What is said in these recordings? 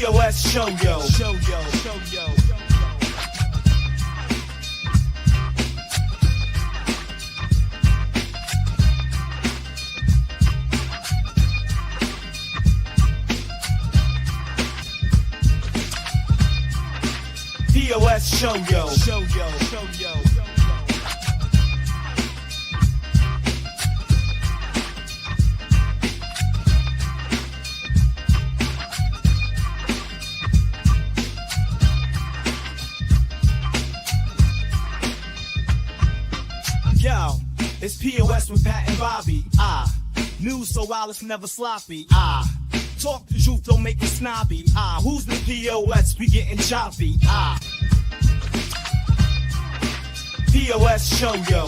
POS show yo. POS show yo. Yo, it's POS with Pat and Bobby. News so wild it's never sloppy. Talk the truth, don't make it snobby. Who's the POS? We getting choppy. POS show yo.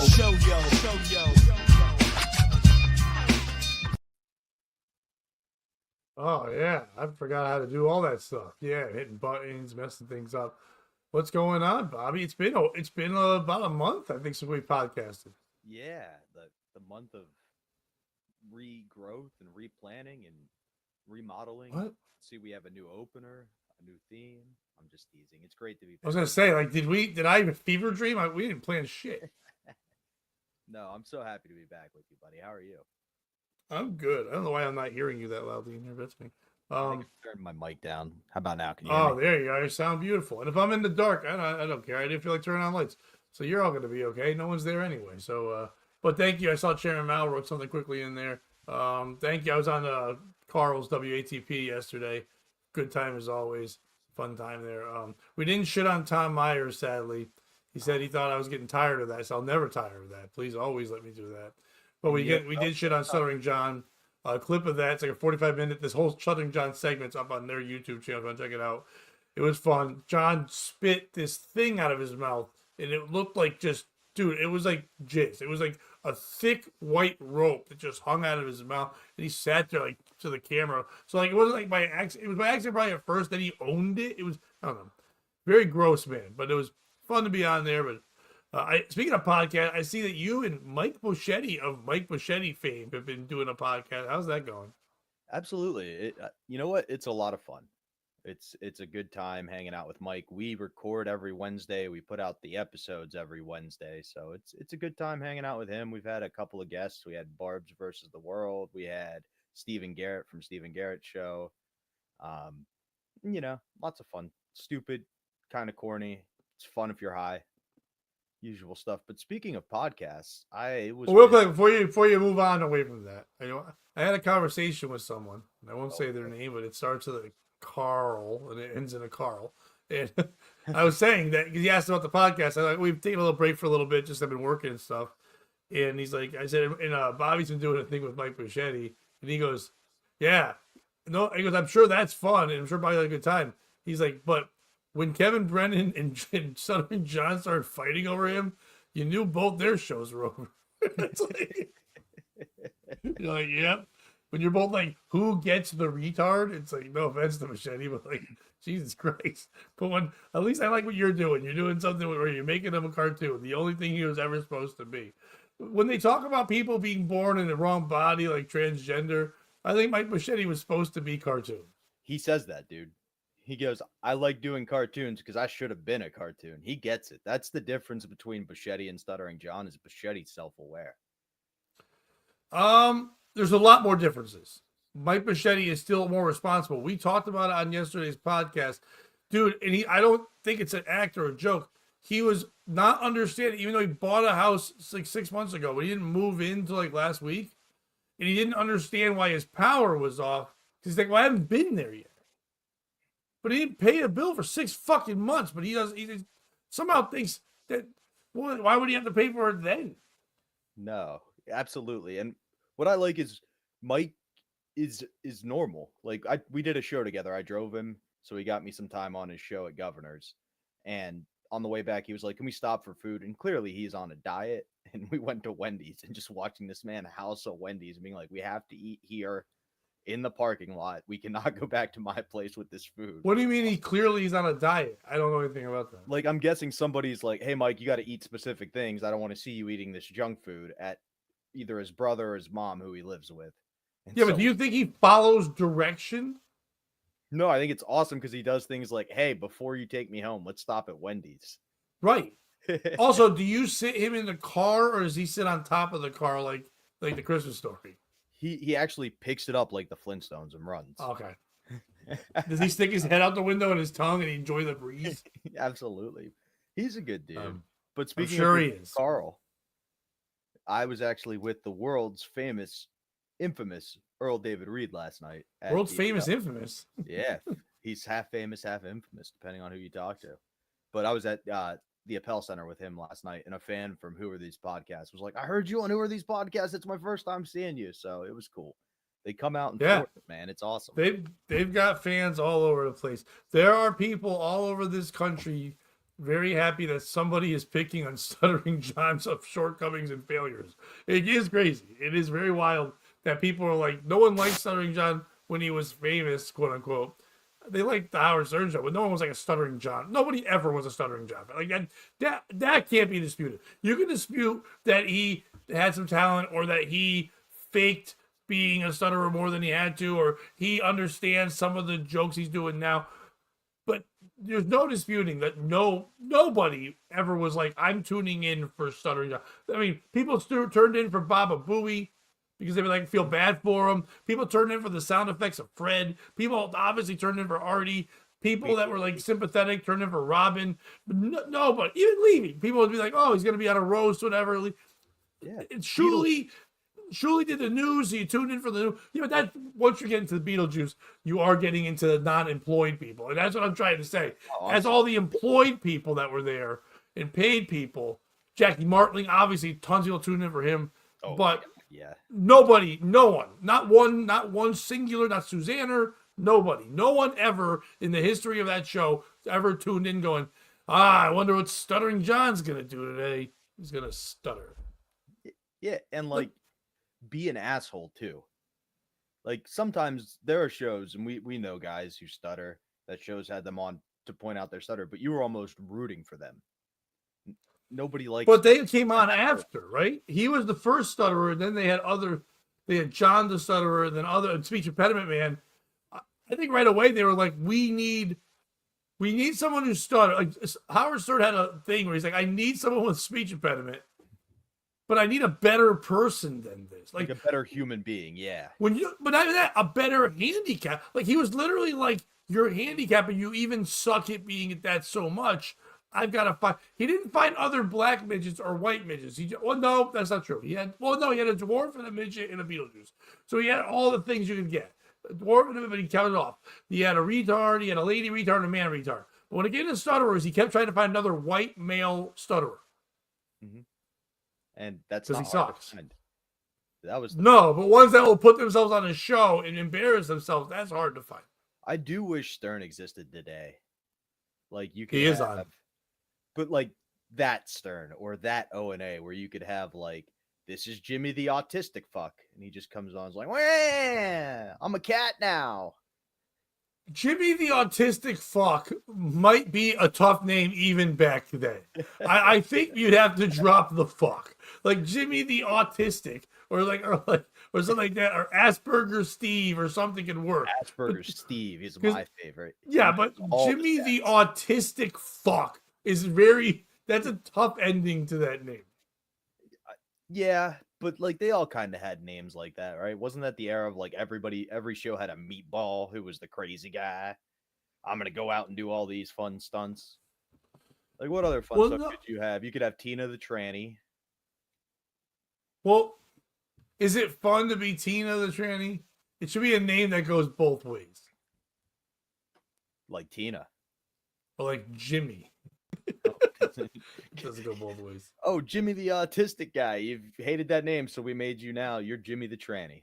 Oh yeah, I forgot how to do all that stuff. Yeah, hitting buttons, messing things up. What's going on, Bobby? It's been about a month, I think, since we podcasted. Yeah, the month of regrowth and replanning and remodeling. What? See, we have a new opener, a new theme. I'm just teasing. It's great to be back. I was gonna say, like, did I have a fever dream? We didn't plan shit. No, I'm so happy to be back with you, buddy. How are you? I'm good. I don't know why I'm not hearing you that loudly in here, but that's me. I think I turned my mic down. How about now? Can you hear me? There you go. You sound beautiful. And if I'm in the dark, I don't care. I didn't feel like turning on lights. So you're all going to be okay. No one's there anyway. So, but thank you. I saw Chairman Mao wrote something quickly in there. Thank you. I was on Carl's WATP yesterday. Good time as always. Fun time there. We didn't shit on Tom Myers, sadly. He said he thought I was getting tired of that. So I'll never tire of that. Please always let me do that. But we did shit on Stuttering John. A clip of that. It's like a 45-minute. This whole Stuttering John segment's up on their YouTube channel. Go check it out. It was fun. John spit this thing out of his mouth, and it looked like it was like jizz. It was like a thick white rope that just hung out of his mouth, and he sat there like to the camera. So like it wasn't like by accident. It was by accident probably at first. Then he owned it. It was, I don't know, very gross, man. But it was fun to be on there. But speaking of podcast, I see that you and Mike Boschetti of Mike Boschetti fame have been doing a podcast. How's that going? Absolutely. You know what? It's a lot of fun. It's a good time hanging out with Mike. We record every Wednesday. We put out the episodes every Wednesday. So it's a good time hanging out with him. We've had a couple of guests. We had Barb's versus the World. We had Stephen Garrett from Stephen Garrett's show. Lots of fun. Stupid, kind of corny. It's fun if you're high. Usual stuff. But speaking of podcasts, real quick before you move on away from that, I had a conversation with someone. And I won't say their name, but it starts with a Carl and it ends in a Carl. And I was saying that because he asked about the podcast. We've taken a little break for a little bit, just I've been working and stuff. And he's like, I said, and Bobby's been doing a thing with Mike Boschetti, and he goes, yeah, no, he goes, I'm sure that's fun, and I'm sure Bobby had a good time. He's like, but when Kevin Brennan and Southern John started fighting over him, you knew both their shows were over. It's like, you're like, yep. When you're both like, who gets the retard? It's like, no offense to Machete, but like, Jesus Christ. But at least I like what you're doing. You're doing something where you're making him a cartoon. The only thing he was ever supposed to be. When they talk about people being born in the wrong body, like transgender, I think Mike Machete was supposed to be cartoon. He says that, dude. He goes, I like doing cartoons because I should have been a cartoon. He gets it. That's the difference between Boschetti and Stuttering John is Bochetti's self-aware. There's a lot more differences. Mike Boschetti is still more responsible. We talked about it on yesterday's podcast. Dude, and I don't think it's an act or a joke. He was not understanding, even though he bought a house like 6 months ago, but he didn't move in until like last week. And he didn't understand why his power was off. He's like, well, I haven't been there yet. But he didn't pay a bill for 6 fucking months. But he somehow thinks that, well, why would he have to pay for it then? No, absolutely. And what I like is Mike is normal. Like we did a show together. I drove him, so he got me some time on his show at Governor's. And on the way back, he was like, can we stop for food? And clearly he's on a diet. And we went to Wendy's and just watching this man house a Wendy's and being like, we have to eat here in the parking lot. We cannot go back to my place with this food. What do you mean he's on a diet? I don't know anything about that. Like, I'm guessing somebody's like, hey, Mike, you got to eat specific things. I don't want to see you eating this junk food at either his brother or his mom, who he lives with. And yeah, but do you think he follows direction? No, I think it's awesome because he does things like, "Hey, before you take me home, let's stop at Wendy's." Right. Also, do you sit him in the car or does he sit on top of the car like the Christmas Story? He actually picks it up like the Flintstones and runs. Okay. Does he stick his head out the window and his tongue and enjoy the breeze? Absolutely. He's a good dude. But I'm speaking sure of he is. Carl, I was actually with the world's infamous Earl David Reed last night. World's famous, infamous. Yeah, he's half famous, half infamous, depending on who you talk to. But I was at the Appel Center with him last night, and a fan from Who Are These Podcasts was like, "I heard you on Who Are These Podcasts. It's my first time seeing you," so it was cool. They come out and forth, man. It's awesome. They've got fans all over the place. There are people all over this country very happy that somebody is picking on Stuttering John's shortcomings and failures. It is crazy. It is very wild that people are like, no one liked Stuttering John when he was famous, quote unquote. They liked the Howard Stern show, but no one was like a Stuttering John. Nobody ever was a Stuttering John. Like that can't be disputed. You can dispute that he had some talent or that he faked being a stutterer more than he had to, or he understands some of the jokes he's doing now. But there's no disputing that nobody ever was like, I'm tuning in for Stuttering John. I mean, people turned in for Baba Booey because they were like, feel bad for him. People turned in for the sound effects of Fred. People obviously turned in for Artie. People that were like sympathetic turned in for Robin. But nobody, even Levy, people would be like, oh, he's going to be on a roast, whatever. Yeah. It's Shuli did the news, so you tuned in for the news. Yeah, but that once you get into the Beetlejuice, you are getting into the non-employed people. And that's what I'm trying to say. As all the employed people that were there and paid people, Jackie Martling, obviously tons of people tuned in for him. But yeah, nobody, no one, not one singular, not Susanna, nobody. No one ever in the history of that show ever tuned in going, I wonder what Stuttering John's gonna do today. He's gonna stutter. Yeah, and like be an asshole too. Like sometimes there are shows, and we know guys who stutter, that shows had them on to point out their stutter, but you were almost rooting for them. Nobody likes. But they came on after, right? He was the first stutterer, and then they had John the stutterer, and then other speech impediment man. I think right away they were like, we need someone who stutters. Like Howard Stern had a thing where he's like, I need someone with speech impediment, but I need a better person than this. Like a better human being, yeah. But not even that, a better handicap. Like he was literally like, you're handicapped, and you even suck at being at that so much. I've got to find. He didn't find other black midgets or white midgets. No, that's not true. He had a dwarf and a midget and a Beetlejuice. So he had all the things you could get. A dwarf and a midget, he counted off. He had a retard, he had a lady retard, and a man retard. But when it came to stutterers, he kept trying to find another white male stutterer. Mm-hmm. And that's because he sucks. That was but ones that will put themselves on a show and embarrass themselves, that's hard to find. I do wish Stern existed today. Like you could. He is on. But like that Stern or that O&A where you could have like, this is Jimmy the autistic fuck, and he just comes on and is like, wah, I'm a cat now. Jimmy the autistic fuck might be a tough name even back then. I think you'd have to drop the fuck. Like Jimmy the autistic or something like that, or Asperger Steve or something could work. Asperger Steve is my favorite. Yeah, but Jimmy the autistic fuck is that's a tough ending to that name. Yeah, but like they all kind of had names like that, right? Wasn't that the era of like every show had a meatball who was the crazy guy? I'm gonna go out and do all these fun stunts. Like what other fun stuff could you have? You could have Tina the tranny. Well, is it fun to be Tina the tranny? It should be a name that goes both ways. Like Tina. Or like Jimmy. Doesn't go both ways. Oh, Jimmy the autistic guy. You've hated that name, so we made you now. You're Jimmy the tranny.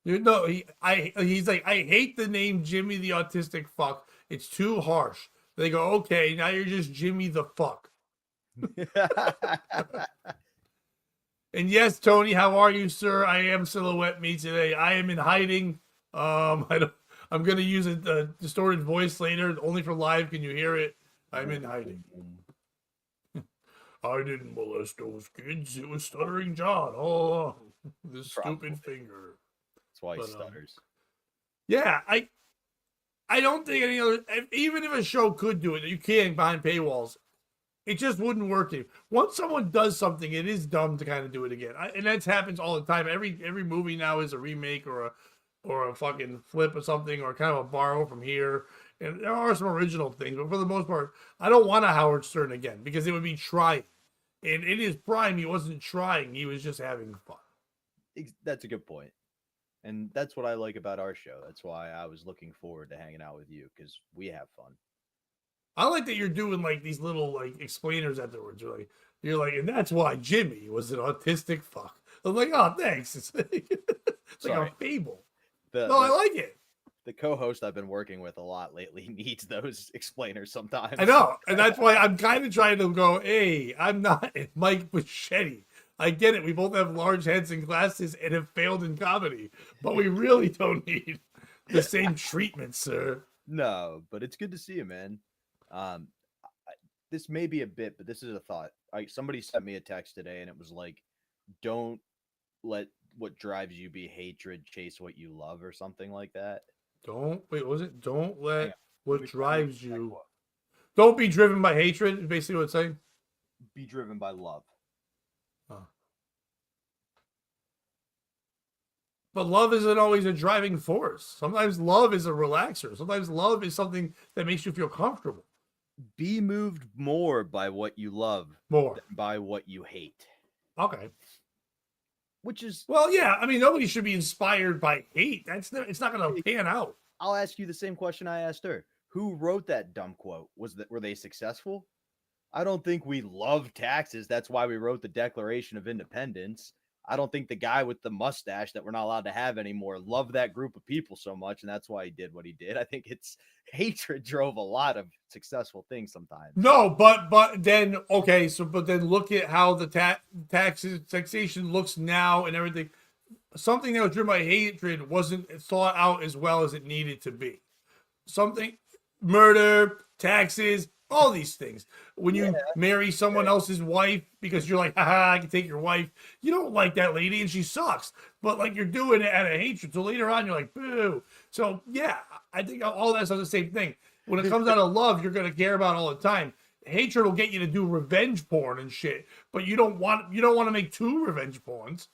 He's like, I hate the name Jimmy the autistic fuck. It's too harsh. They go, okay, now you're just Jimmy the fuck. And yes, Tony, how are you, sir? I am Silhouette Me today. I am in hiding. I'm gonna use a distorted voice later, only for live. Can you hear it? I'm in hiding. I didn't molest those kids. It was Stuttering John. Oh, this stupid finger. That's why he stutters. Yeah, I don't think any other, even if a show could do it, you can behind paywalls. It just wouldn't work. Once someone does something, it is dumb to kind of do it again, and that happens all the time. Every movie now is a remake or a fucking flip of something or kind of a borrow from here. And there are some original things, but for the most part, I don't want a Howard Stern again because it would be trying. And in his prime, he wasn't trying; he was just having fun. That's a good point. And that's what I like about our show. That's why I was looking forward to hanging out with you because we have fun. I like that you're doing like these little like explainers afterwards. You're like, and that's why Jimmy was an autistic fuck. I'm like, oh, thanks. It's like a fable. I like it. The co-host I've been working with a lot lately needs those explainers sometimes. I know, and that's why I'm kind of trying to go, hey, I'm not Mike Buschetti. I get it. We both have large heads and glasses and have failed in comedy, but we really don't need the same treatment, sir. No, but it's good to see you, man. This may be a bit, but this is a thought. Somebody sent me a text today, and it was like, "Don't let what drives you be hatred chase what you love," or something like that. What was it? Don't let what drives you. Don't be driven by hatred. Is basically what it's saying. Be driven by love. Huh. But love isn't always a driving force. Sometimes love is a relaxer. Sometimes love is something that makes you feel comfortable. Be moved more by what you love than by what you hate. Okay. Which is... Well, yeah. I mean, nobody should be inspired by hate. It's not going to pan out. I'll ask you the same question I asked her. Who wrote that dumb quote? Were they successful? I don't think we love taxes. That's why we wrote the Declaration of Independence. I don't think the guy with the mustache that we're not allowed to have anymore loved that group of people so much, and that's why he did what he did. I think it's hatred drove a lot of successful things sometimes. No, but then look at how the taxation looks now and everything. Something that was driven by hatred wasn't thought out as well as it needed to be. Murder, taxes, all these things. When you marry someone else's wife because you're like, haha, I can take your wife. You don't like that lady and she sucks. But like you're doing it out of hatred. So later on, you're like, boo. So yeah, I think all that's the same thing. When it comes out of love, you're going to care about all the time. Hatred will get you to do revenge porn and shit. But you don't want to make two revenge porns.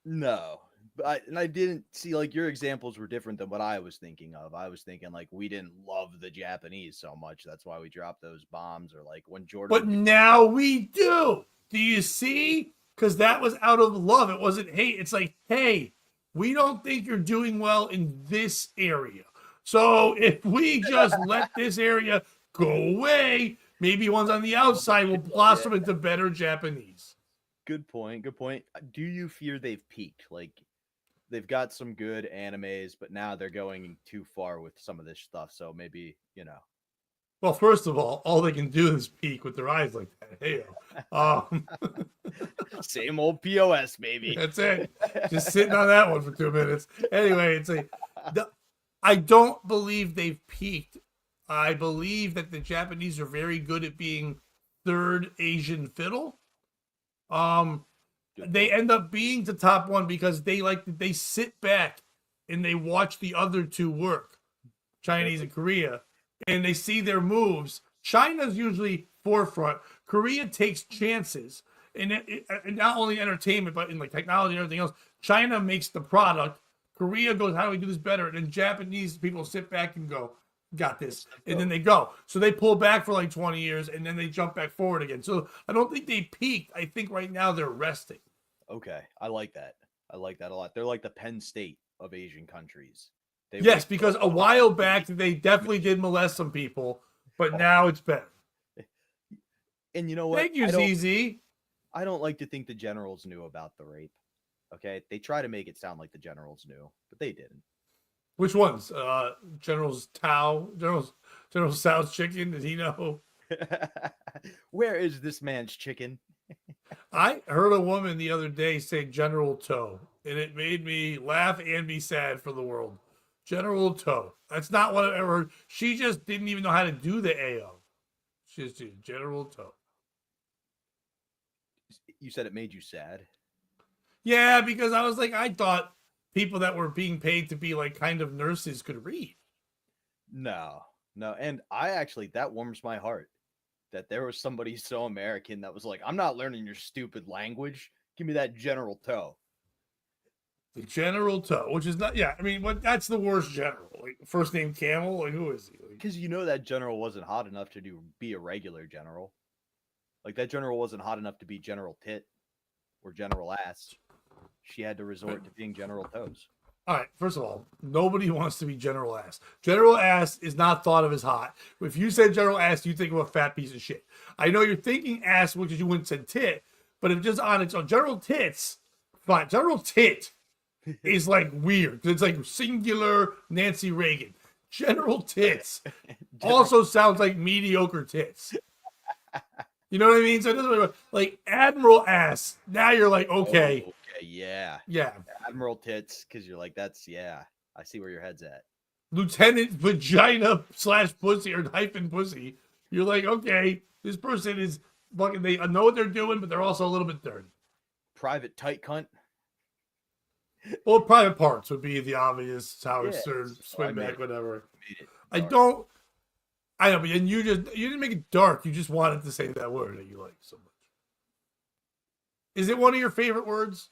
No. I didn't see, like, your examples were different than what I was thinking of. I was thinking like we didn't love the Japanese so much. That's why we dropped those bombs, or like when Jordan. But now we do. Do you see? Because that was out of love. It wasn't hate. It's like, hey, we don't think you're doing well in this area. So if we just let this area go away, maybe ones on the outside will blossom into better Japanese. Good point. Good point. Do you fear they've peaked? Like, they've got some good animes, but now they're going too far with some of this stuff. So maybe, Well, first of all they can do is peek with their eyes like that. Hey, same old POS, baby. That's it. Just sitting on that one for 2 minutes. Anyway, I don't believe they've peaked. I believe that the Japanese are very good at being third Asian fiddle. They end up being the top one because they sit back and they watch the other two work, Chinese and Korea, and they see their moves. China's usually forefront. Korea takes chances, and not only entertainment, but in like technology and everything else. China makes the product. Korea goes, how do we do this better? And then Japanese people sit back and go, got this. And then they go. So they pull back for like 20 years, and then they jump back forward again. So I don't think they peaked. I think right now they're resting. Okay. I like that. I like that a lot. They're like the Penn State of Asian countries. Yes, because a while back, they definitely did molest some people, but now it's better. And you know what? Thank you, ZZ. I don't like to think the generals knew about the rape. Okay? They try to make it sound like the generals knew, but they didn't. Which ones? General Tso's chicken? Did he know? Where is this man's chicken? I heard a woman the other day say General Toe, and it made me laugh and be sad for the world. General Toe. That's not what I ever heard. She just didn't even know how to do the AO. She just did General Toe. You said it made you sad? Yeah, because I thought people that were being paid to be like kind of nurses could read. No, no. And that warms my heart that there was somebody so American that was like, I'm not learning your stupid language. Give me that General Toe. The General Toe, which is not, yeah, I mean, that's the worst general. Like, first name Camel, like, who is he? Like, Because that general wasn't hot enough to be a regular general. Like, that general wasn't hot enough to be General Tit or General Ass. She had to resort to being General Toes. all right, first of all, nobody wants to be General Ass. General Ass is not thought of as hot. If you said General Ass, you think of a fat piece of shit. I know you're thinking ass, which is you wouldn't say tit, but if just on its own, General Tits, fine. General Tit is like weird. It's like singular Nancy Reagan. General Tits also sounds like mediocre tits. You know what I mean? So it doesn't really, like Admiral Ass. Now you're like, okay. Oh, okay, yeah. Yeah. Admiral Tits, because you're like, yeah, I see where your head's at. Lieutenant Vagina / pussy or hyphen pussy. You're like, okay, this person is fucking, they know what they're doing, but they're also a little bit dirty. Private Tight Cunt. Well, private parts would be the obvious Howard Yeah, Stern, so swim back, whatever. I dark. know, but and you didn't make it dark. You just wanted to say that word that you like so much. Is it one of your favorite words?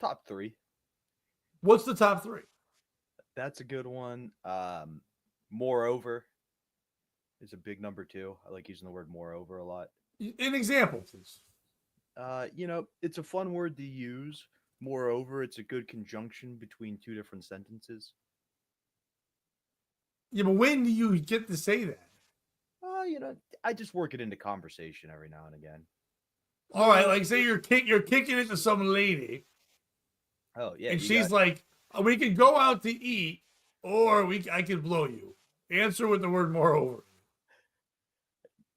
Top 3. What's the top 3? That's a good one. Moreover is a big number 2. I like using the word moreover a lot. An example, please. It's a fun word to use. Moreover, it's a good conjunction between 2 different sentences. Yeah, but when do you get to say that? I just work it into conversation every now and again. All right, like say you're kicking it to some lady. Oh yeah, and she's like, "We could go out to eat, or I could blow you." Answer with the word "moreover."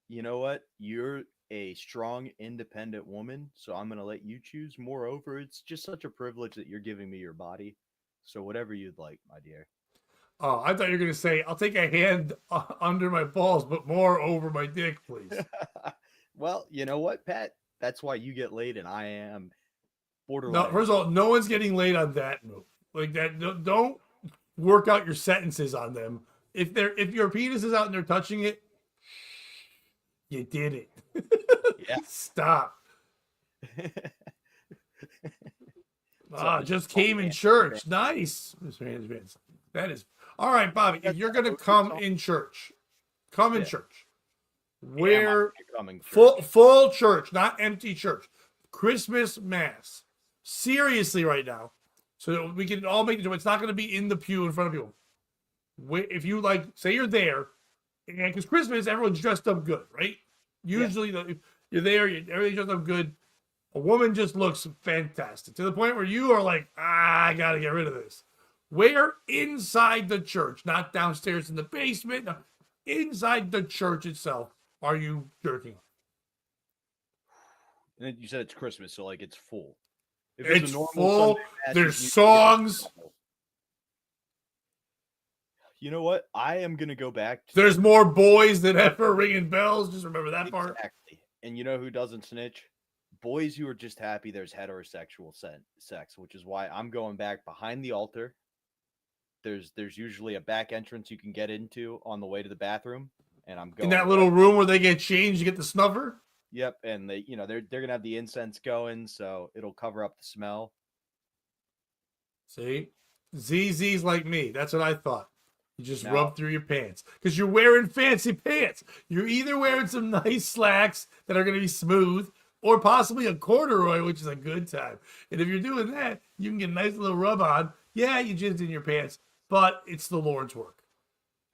You know what? You're a strong, independent woman, so I'm gonna let you choose. Moreover, it's just such a privilege that you're giving me your body. So whatever you'd like, my dear. Oh, I thought you were going to say, I'll take a hand under my balls, but more over my dick, please. Well, you know what, Pat? That's why you get laid and I am borderline. No, first of all, no one's getting laid on that move. Like that, don't work out your sentences on them. If your penis is out and they're touching it, you did it. Yeah. Stop. Just came in church. Nice, Mr. Hansman. That is all right, Bobby. If you're gonna come in church, come in church. Where full church, not empty church. Christmas mass. Seriously, right now, so we can all make it. It's not going to be in the pew in front of people. If you say you're there, and because Christmas, everyone's dressed up good, right? Usually, you're there, everything's dressed up good. A woman just looks fantastic to the point where you are like, I got to get rid of this. Where inside the church, not downstairs in the basement, no, inside the church itself, are you jerking off? And you said it's Christmas, so it's full. If it's full. There's songs. You know what? I am gonna go back. There's more boys than ever ringing bells. Just remember that part. Exactly. And you know who doesn't snitch? Boys who are just happy there's heterosexual sex, which is why I'm going back behind the altar. There's usually a back entrance you can get into on the way to the bathroom, and I'm going in that little room where they get changed. You get the snuffer. Yep, and they're gonna have the incense going, so it'll cover up the smell. See, ZZ's like me. That's what I thought. You just rub through your pants because you're wearing fancy pants. You're either wearing some nice slacks that are gonna be smooth, or possibly a corduroy, which is a good time. And if you're doing that, you can get a nice little rub on. Yeah, you jizzed in your pants, but it's the Lord's work.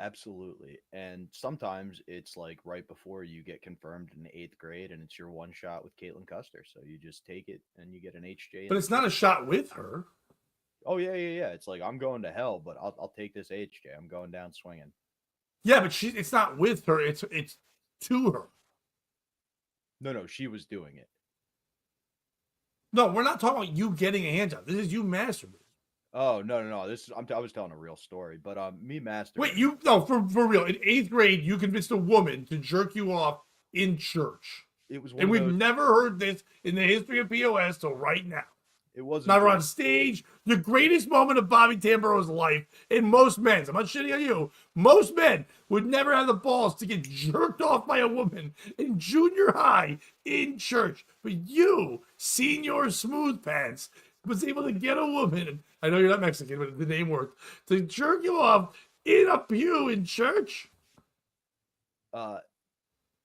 Absolutely. And sometimes it's right before you get confirmed in 8th grade and it's your one shot with Caitlin Custer. So you just take it and you get an HJ. But it's not a shot with her. Oh, yeah. It's I'm going to hell, but I'll take this HJ. I'm going down swinging. Yeah, but it's not with her. It's to her. No, she was doing it. No, we're not talking about you getting a hand job. This is you masturbating. Oh, no. I was telling a real story, but me masturbating. Wait, for real. In 8th grade, you convinced a woman to jerk you off in church. It was and we've never heard this in the history of POS till right now. It wasn't Never great. on stage. The greatest moment of Bobby Tamburo's life, in most men's, I'm not shitting on you, most men would never have the balls to get jerked off by a woman in junior high in church. But you, Senior Smooth Pants, was able to get a woman, I know you're not Mexican, but the name worked, to jerk you off in a pew in church.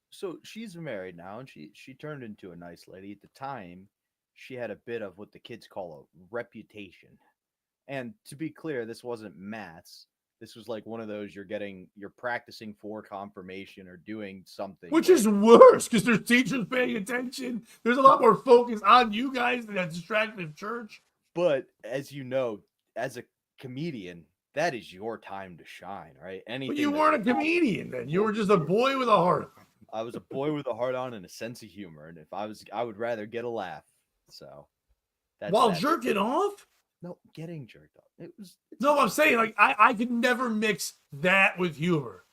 So she's married now, and she turned into a nice lady. At the time, she had a bit of what the kids call a reputation. And to be clear, this wasn't maths. This was like one of those you're practicing for confirmation or doing something. Which is worse because there's teachers paying attention. There's a lot more focus on you guys than that distracted church. But as you know, as a comedian, that is your time to shine, right? Anything. But you weren't a comedian then. You were just a boy with a heart. I was a boy with a heart on and a sense of humor, and if I would rather get a laugh. So that's While that. jerking off? No, getting jerked off. It's No, I'm saying like I could never mix that with humor.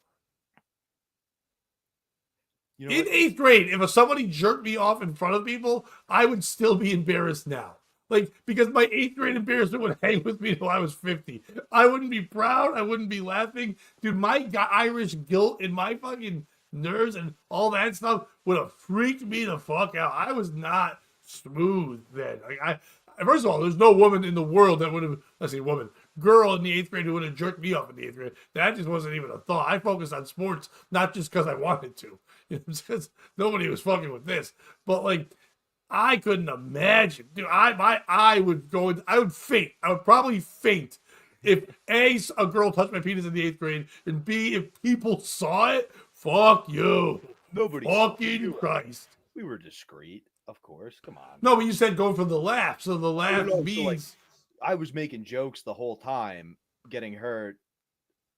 you know In what? 8th grade, if somebody jerked me off in front of people, I would still be embarrassed now. Like, because my 8th grade embarrassment would hang with me until I was 50. I wouldn't be proud. I wouldn't be laughing. Dude, my Irish guilt and my fucking nerves and all that stuff would have freaked me the fuck out. I was not smooth then. Like, first of all, there's no woman in the world that would have, let's say woman, girl in the 8th grade who would have jerked me off in the 8th grade. That just wasn't even a thought. I focused on sports, not just because I wanted to. You know, because nobody was fucking with this. But like, I couldn't imagine. Dude, I would faint. I would probably faint if a girl touched my penis in the 8th grade, and B, if people saw it. Fuck you. Nobody. Fucking Christ. We were discreet, of course. Come on. No, but you said go for the laugh. So the laugh no, means so, like, I was making jokes the whole time, getting her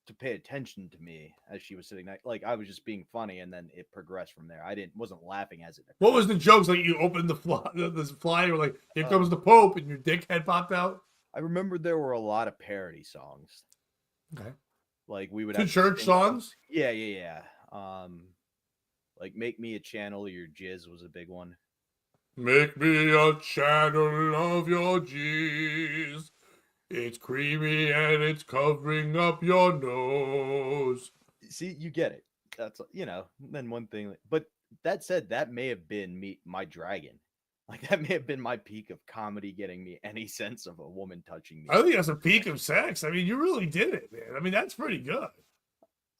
to pay attention to me as she was sitting there. Like, I was just being funny, and then it progressed from there. Wasn't laughing as it. What was the jokes? Like you opened the flyer, like here comes the Pope, and your dick head popped out. I remember there were a lot of parody songs. Okay. Like we would Two have to church sing- songs. Yeah. Like "Make Me a Channel of Your Jizz" was a big one. Make me a channel of your G's. It's creamy and it's covering up your nose. See, you get it. That's Then one thing, but that said, that may have been my dragon. Like that may have been my peak of comedy, getting me any sense of a woman touching me. I think that's a peak of sex. I mean, you really did it, man. I mean, that's pretty good.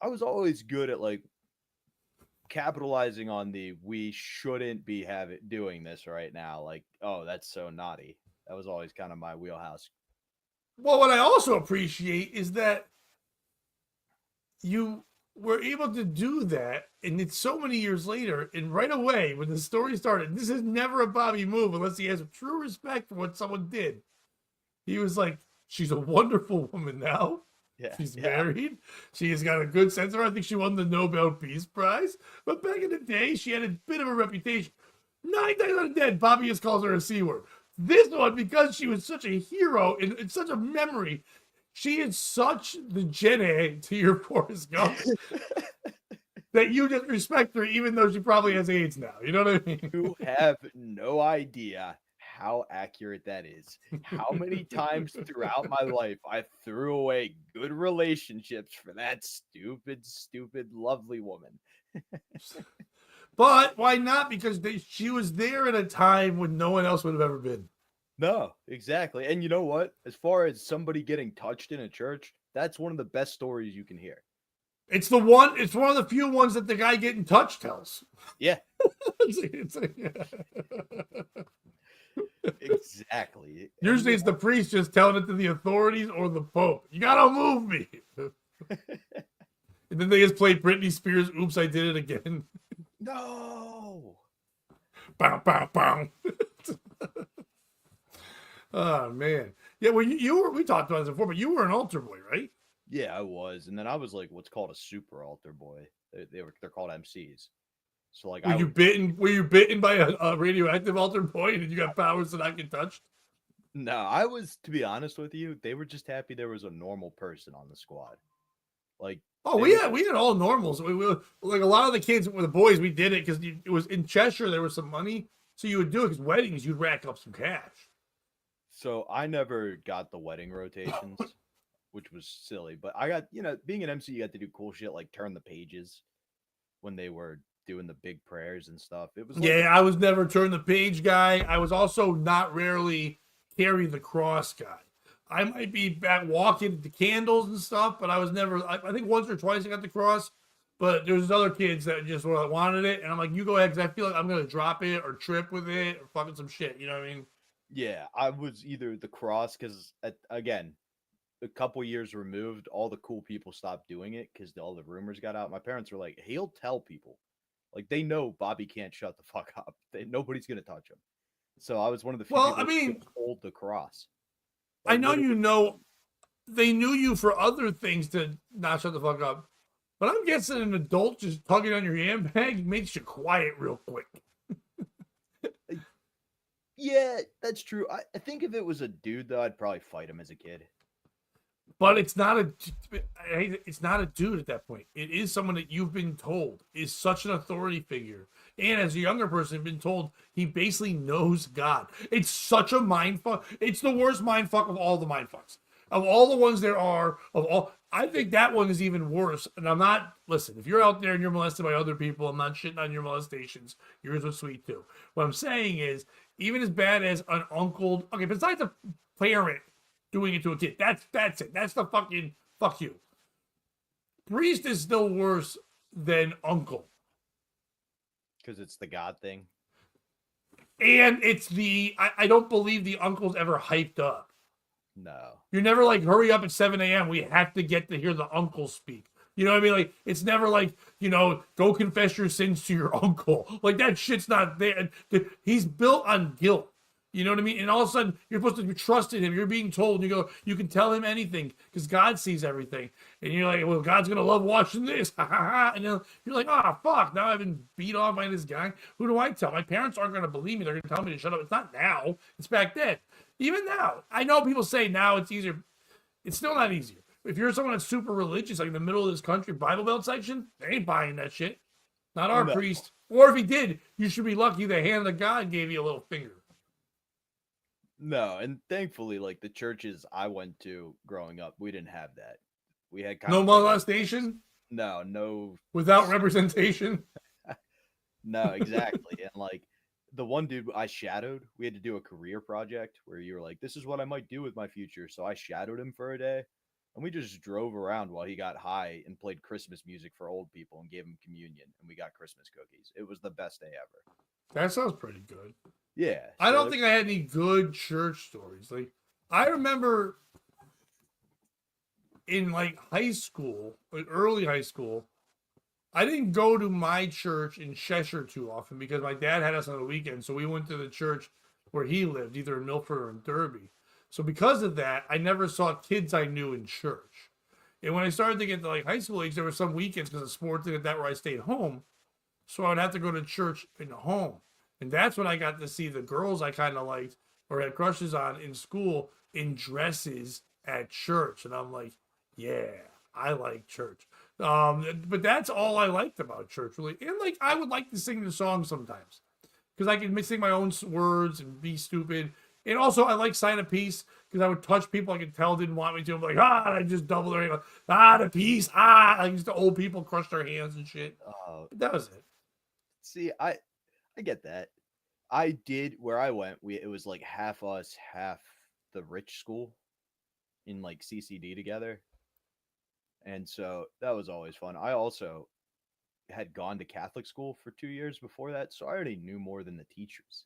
I was always good at like capitalizing on we shouldn't be doing this right now. Like, oh, that's so naughty. That was always kind of my wheelhouse. Well, what I also appreciate is that you were able to do that, and it's so many years later, and right away when the story started, this is never a Bobby move unless he has a true respect for what someone did. He was like, she's a wonderful woman now. Yeah, She's married. She has got a good sense of her. I think she won the Nobel Peace Prize. But back in the day, she had a bit of a reputation. 9 times out of 10, Bobby just calls her a C word. This one, because she was such a hero and such a memory, she is such the Jenny to your Forrest Gump that you just respect her, even though she probably has AIDS now. You know what I mean? You have no idea how accurate that is. How many times throughout my life I threw away good relationships for that stupid, lovely woman. But why not? Because she was there at a time when no one else would have ever been. No, exactly. And you know what? As far as somebody getting touched in a church, that's one of the best stories you can hear. It's one of the few ones that the guy getting touched tells. Yeah. It's Exactly. Usually it's the priest just telling it to the authorities or the Pope. You gotta move me. And then they just played Britney Spears' Oops, I Did It Again. No. Bow, bow, bow. Oh, man. Yeah, well, we talked about this before, but you were an altar boy, right? Yeah, I was. And then I was like what's called a super altar boy. They're called MCs. So like Were you bitten by a radioactive altar boy and you got powers that I can touch? No, I was, to be honest with you, they were just happy there was a normal person on the squad. Like, oh, we had all normals. We like a lot of the kids with the boys, we did it because it was in Cheshire. There was some money, so you would do it because weddings you'd rack up some cash. So I never got the wedding rotations, which was silly. But I got, being an MC, you got to do cool shit like turn the pages when they were doing the big prayers and stuff. It was like Yeah, I was never turn the page guy. I was also not rarely carry the cross guy. I might be back walking the candles and stuff, but I was never. I think once or twice I got the cross, but there's other kids that just wanted it, and I'm like, you go ahead, because I feel like I'm gonna drop it or trip with it or fucking some shit. You know what I mean? yeah, I was either the cross because again, a couple years removed, all the cool people stopped doing it because all the rumors got out. My parents were like, he'll tell people. Like they know Bobby can't shut the fuck up. Nobody's gonna touch him. So I was one of the few Well, people I mean, who hold the cross. I Like know literally, they knew you for other things to not shut the fuck up, but I'm guessing an adult just tugging on your handbag makes you quiet real quick. yeah, that's true. I think if it was a dude though, I'd probably fight him as a kid. But it's not a dude at that point. It is someone that you've been told is such an authority figure, and as a younger person, been told he basically knows God. It's such a mind fuck. It's the worst mind fuck of all the mind fucks. Of all the ones there are, I think that one is even worse. And I'm not, listen, if you're out there and you're molested by other people, I'm not shitting on your molestations. Yours was sweet too. What I'm saying is, even as bad as an uncle, okay, besides a parent doing it to a kid, that's it. That's the fucking, fuck you. Priest is still worse than uncle. Because it's the God thing. And it's I don't believe the uncle's ever hyped up. No. You're never like, hurry up at 7 a.m. We have to get to hear the uncle speak. You know what I mean? Like, it's never like, go confess your sins to your uncle. Like, that shit's not there. He's built on guilt. You know what I mean? And all of a sudden, you're supposed to trust in him. You're being told, and you can tell him anything because God sees everything. And you're like, well, God's going to love watching this. And then you're like, oh, fuck. Now I've been beat off by this guy. Who do I tell? My parents aren't going to believe me. They're going to tell me to shut up. It's not now. It's back then. Even now. I know people say now it's easier. It's still not easier. If you're someone that's super religious, like in the middle of this country, Bible Belt section, they ain't buying that shit. Not our priest. Or if he did, you should be lucky the hand of God gave you a little finger. No, and thankfully, like the churches I went to growing up, we didn't have that. We had no molestation? No. Without representation? No, exactly. And like the one dude I shadowed, we had to do a career project where you were like, this is what I might do with my future. So I shadowed him for a day. And we just drove around while he got high and played Christmas music for old people and gave him communion. And we got Christmas cookies. It was the best day ever. That sounds pretty good. Yeah. I don't think I had any good church stories. Like, I remember in like high school, like early high school, I didn't go to my church in Cheshire too often because my dad had us on the weekend. So we went to the church where he lived, either in Milford or in Derby. So because of that, I never saw kids I knew in church. And when I started to get to like high school age, there were some weekends because of sports and that where I stayed home. So I would have to go to church in home. And that's when I got to see the girls I kind of liked or had crushes on in school in dresses at church. And I'm like, yeah, I like church. But that's all I liked about church, really. And like, I would like to sing the song sometimes because I can sing my own words and be stupid. And also, I like Sign of Peace because I would touch people I could tell didn't want me to. I'm like, I just double their hand. The peace. Like just the old people crush their hands and shit. But that was it. See, I get that. I did where I went. It was like half us, half the rich school in like CCD together. And so that was always fun. I also had gone to Catholic school for 2 years before that. So I already knew more than the teachers.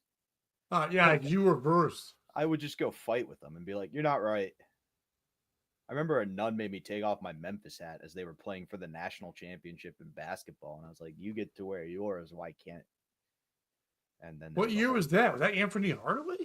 Yeah, you were versed. I would just go fight with them and be like, you're not right. I remember a nun made me take off my Memphis hat as they were playing for the national championship in basketball. And I was like, you get to wear yours. Why can't? And then what year was that? Was that Anthony Hardaway?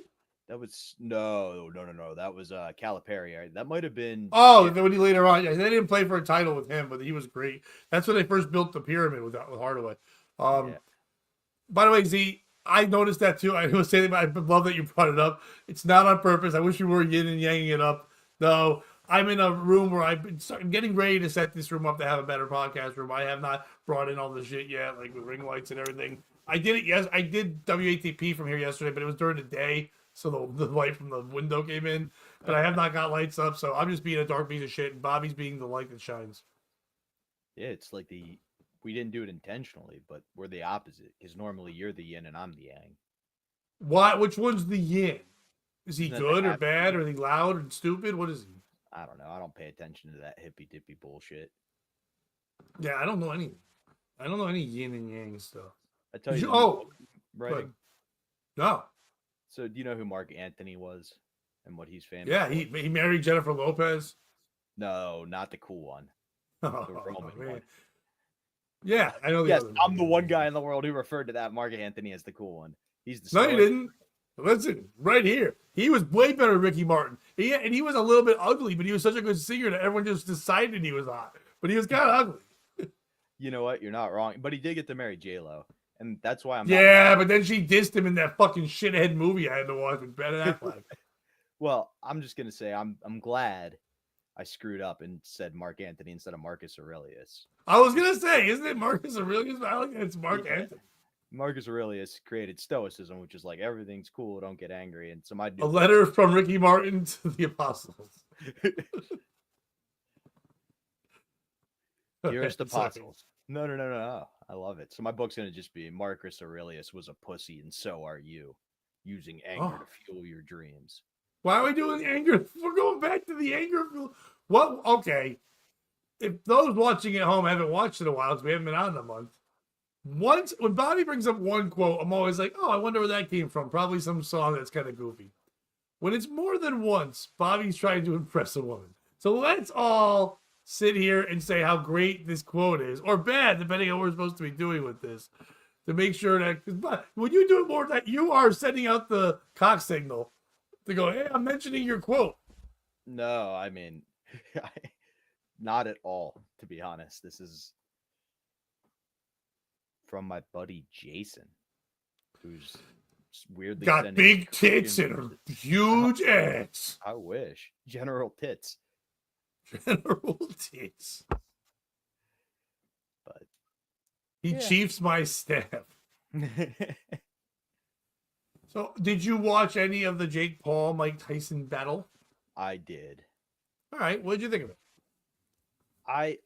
That was no. That was Calipari. Right? That might have been. Oh, when he later on, yeah, they didn't play for a title with him, but he was great. That's when they first built the pyramid with Hardaway. By the way, Z, I noticed that too. I was saying, I love that you brought it up. It's not on purpose. I wish you were yin and yanging it up. No, I'm in a room where I'm getting ready to set this room up to have a better podcast room. I have not brought in all the shit yet, like with ring lights and everything. I did it. Yes, I did WATP from here yesterday, but it was during the day. so the light from the window came in. But I have not got lights up, so I'm just being a dark piece of shit, and Bobby's being the light that shines. Yeah, it's like we didn't do it intentionally, but we're the opposite. Because normally you're the yin and I'm the yang. Why? Which one's the yin? Is he Isn't that good or happy? bad? Or is he loud and stupid? What is he? I don't know. I don't pay attention to that hippy dippy bullshit. Yeah, I don't know any. I don't know any yin and yang stuff. I tell you. Right. Good. No. So do you know who Mark Anthony was and what he's famous? Yeah, for? he married Jennifer Lopez. No, not the cool one. Oh, The Roman man. one. Yeah, I know. Yes, I'm the one guy in the world who referred to that Mark Anthony as the cool one. He's the No, star. you didn't. Listen, right here. He was way better than Ricky Martin. And he was a little bit ugly, but he was such a good singer that everyone just decided he was hot. But he was kind of ugly. You know what? You're not wrong. But he did get to marry J-Lo. And that's why I'm Yeah, but then she dissed him in that fucking shithead movie I had to watch with Ben Affleck. Well, I'm just gonna say I'm glad I screwed up and said Mark Anthony instead of Marcus Aurelius. I was going to say, isn't it Marcus Aurelius? I like it. It's Mark Anthony. Marcus Aurelius created Stoicism, which is like everything's cool, don't get angry. And so my A letter from Ricky Martin to the apostles. Dearest Okay, sorry. apostles. No. I love it. So my book's gonna just be Marcus Aurelius was a pussy, and so are you, using anger to fuel your dreams. Why are we doing anger? We're going back to the anger. What? Okay. If those watching at home haven't watched it in a while, because we haven't been on in a month, once when Bobby brings up one quote, I'm always like, oh, I wonder where that came from. Probably some song that's kind of goofy. When it's more than once, Bobby's trying to impress a woman. So let's all sit here and say how great this quote is, or bad, depending on what we're supposed to be doing with this, to make sure that when you do it more, that you are sending out the cock signal to go, hey, I'm mentioning your quote. No, I mean, not at all. To be honest, this is from my buddy Jason, who's weirdly Got sending big tits and a huge ass. I wish. General tits. General tits. But He yeah. chiefs my staff. So, did you watch any of the Jake Paul, Mike Tyson battle? I did. All right, what did you think of it?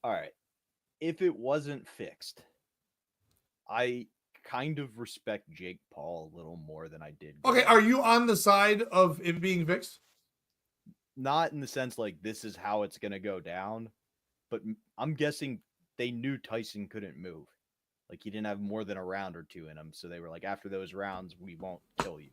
All right. If it wasn't fixed, I kind of respect Jake Paul a little more than I did. Okay, are you on the side of it being fixed? Not in the sense like this is how it's going to go down, but I'm guessing they knew Tyson couldn't move. Like he didn't have more than a round or two in him, so they were like, after those rounds, we won't kill you.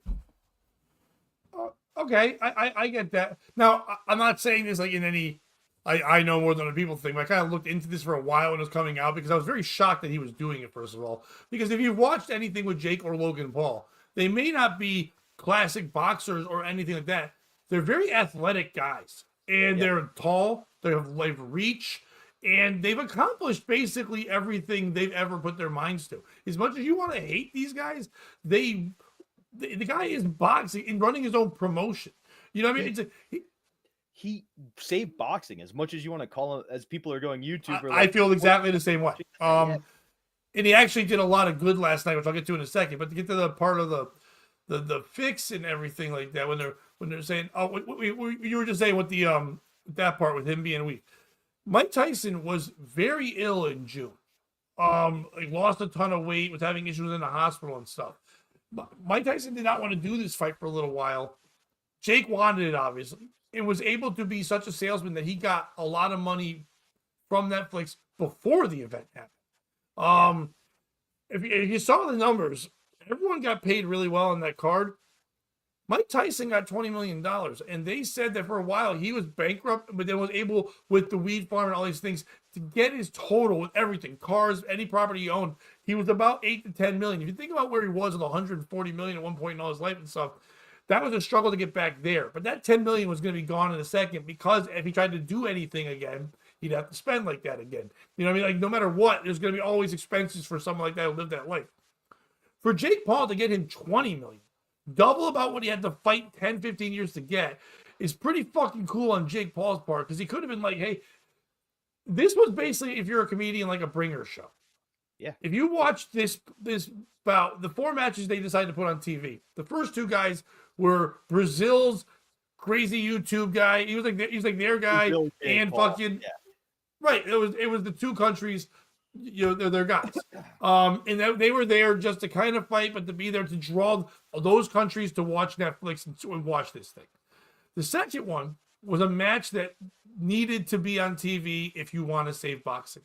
Okay, I get that. Now, I'm not saying this like in any, I know more than other people think, but I kind of looked into this for a while when it was coming out because I was very shocked that he was doing it, first of all. Because if you've watched anything with Jake or Logan Paul, they may not be classic boxers or anything like that. They're very athletic guys, and they're tall, they have reach, and they've accomplished basically everything they've ever put their minds to. As much as you want to hate these guys, the guy is boxing and running his own promotion. You know what I mean? He saved boxing as much as you want to call him, as people are going YouTuber. I feel exactly the same way. And he actually did a lot of good last night, which I'll get to in a second. But to get to the part of the fix and everything like that, when they're saying, oh, you were just saying with the that part with him being weak. Mike Tyson was very ill in June. He lost a ton of weight, was having issues in the hospital and stuff. Mike Tyson did not want to do this fight for a little while. Jake wanted it, obviously. It was able to be such a salesman that he got a lot of money from Netflix before the event happened. If you saw the numbers, everyone got paid really well on that card. Mike Tyson got $20 million, and they said that for a while he was bankrupt, but then was able, with the weed farm and all these things, to get his total with everything, cars, any property he owned. He was about 8 to 10 million. If you think about where he was with 140 million at one point in all his life and stuff, that was a struggle to get back there. But that 10 million was going to be gone in a second, because if he tried to do anything again, he'd have to spend like that again. You know what I mean? Like, no matter what, there's going to be always expenses for someone like that who lived that life. For Jake Paul to get him 20 million, double about what he had to fight 10, 15 years to get, is pretty fucking cool on Jake Paul's part, because he could have been like, hey, this was basically, if you're a comedian, like a bringer show. Yeah. If you watch this bout, the 4 matches they decided to put on TV, the first 2 guys were Brazil's crazy YouTube guy. He was like their guy, Brazil, Jake and Paul, fucking yeah. right. It was the two countries, they're their guys. And they were there just to kind of fight, but to be there to draw those countries to watch Netflix and watch this thing. The second one was a match that needed to be on TV if you want to save boxing.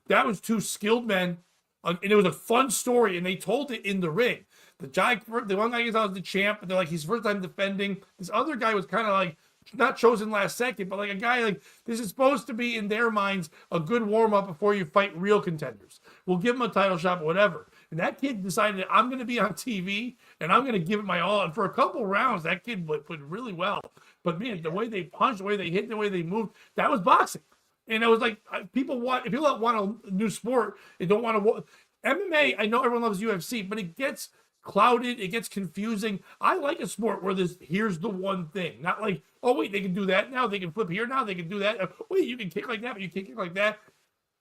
That was two skilled men, and it was a fun story, and they told it in the ring. The one guy was the champ, but they're like, he's first time defending. This other guy was kind of like, not chosen last second, but like a guy like, this is supposed to be, in their minds, a good warm-up before you fight real contenders. We'll give him a title shot, whatever. And that kid decided, I'm going to be on TV, and I'm going to give it my all. And for a couple rounds, that kid put really well. But man, the way they punched, the way they hit, the way they moved, that was boxing. And it was like, if people want a new sport and don't want to MMA, I know everyone loves UFC, but it gets clouded, it gets confusing. I like a sport where here's the one thing, not like, oh wait, they can do that now, they can flip here now, they can do that. Wait, you can kick like that, but you can't kick like that.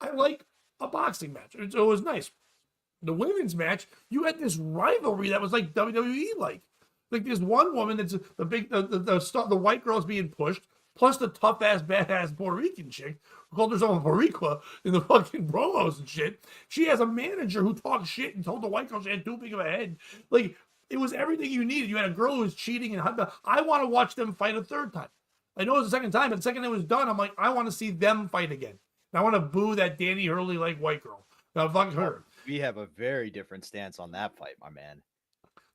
I like a boxing match. So it was nice. The women's match, you had this rivalry that was like WWE like this one woman that's the white girl's being pushed, plus the tough ass badass Puerto Rican chick who called herself a Boricua in the fucking promos and shit. She has a manager who talks shit and told the white girl she had too big of a head. Like, it was everything you needed. You had a girl who was cheating, and I want to watch them fight a third time. I know it was the second time, but the second it was done, I'm like, I want to see them fight again. And I want to boo that Danny Hurley like white girl. Now fuck her. We have a very different stance on that fight, my man.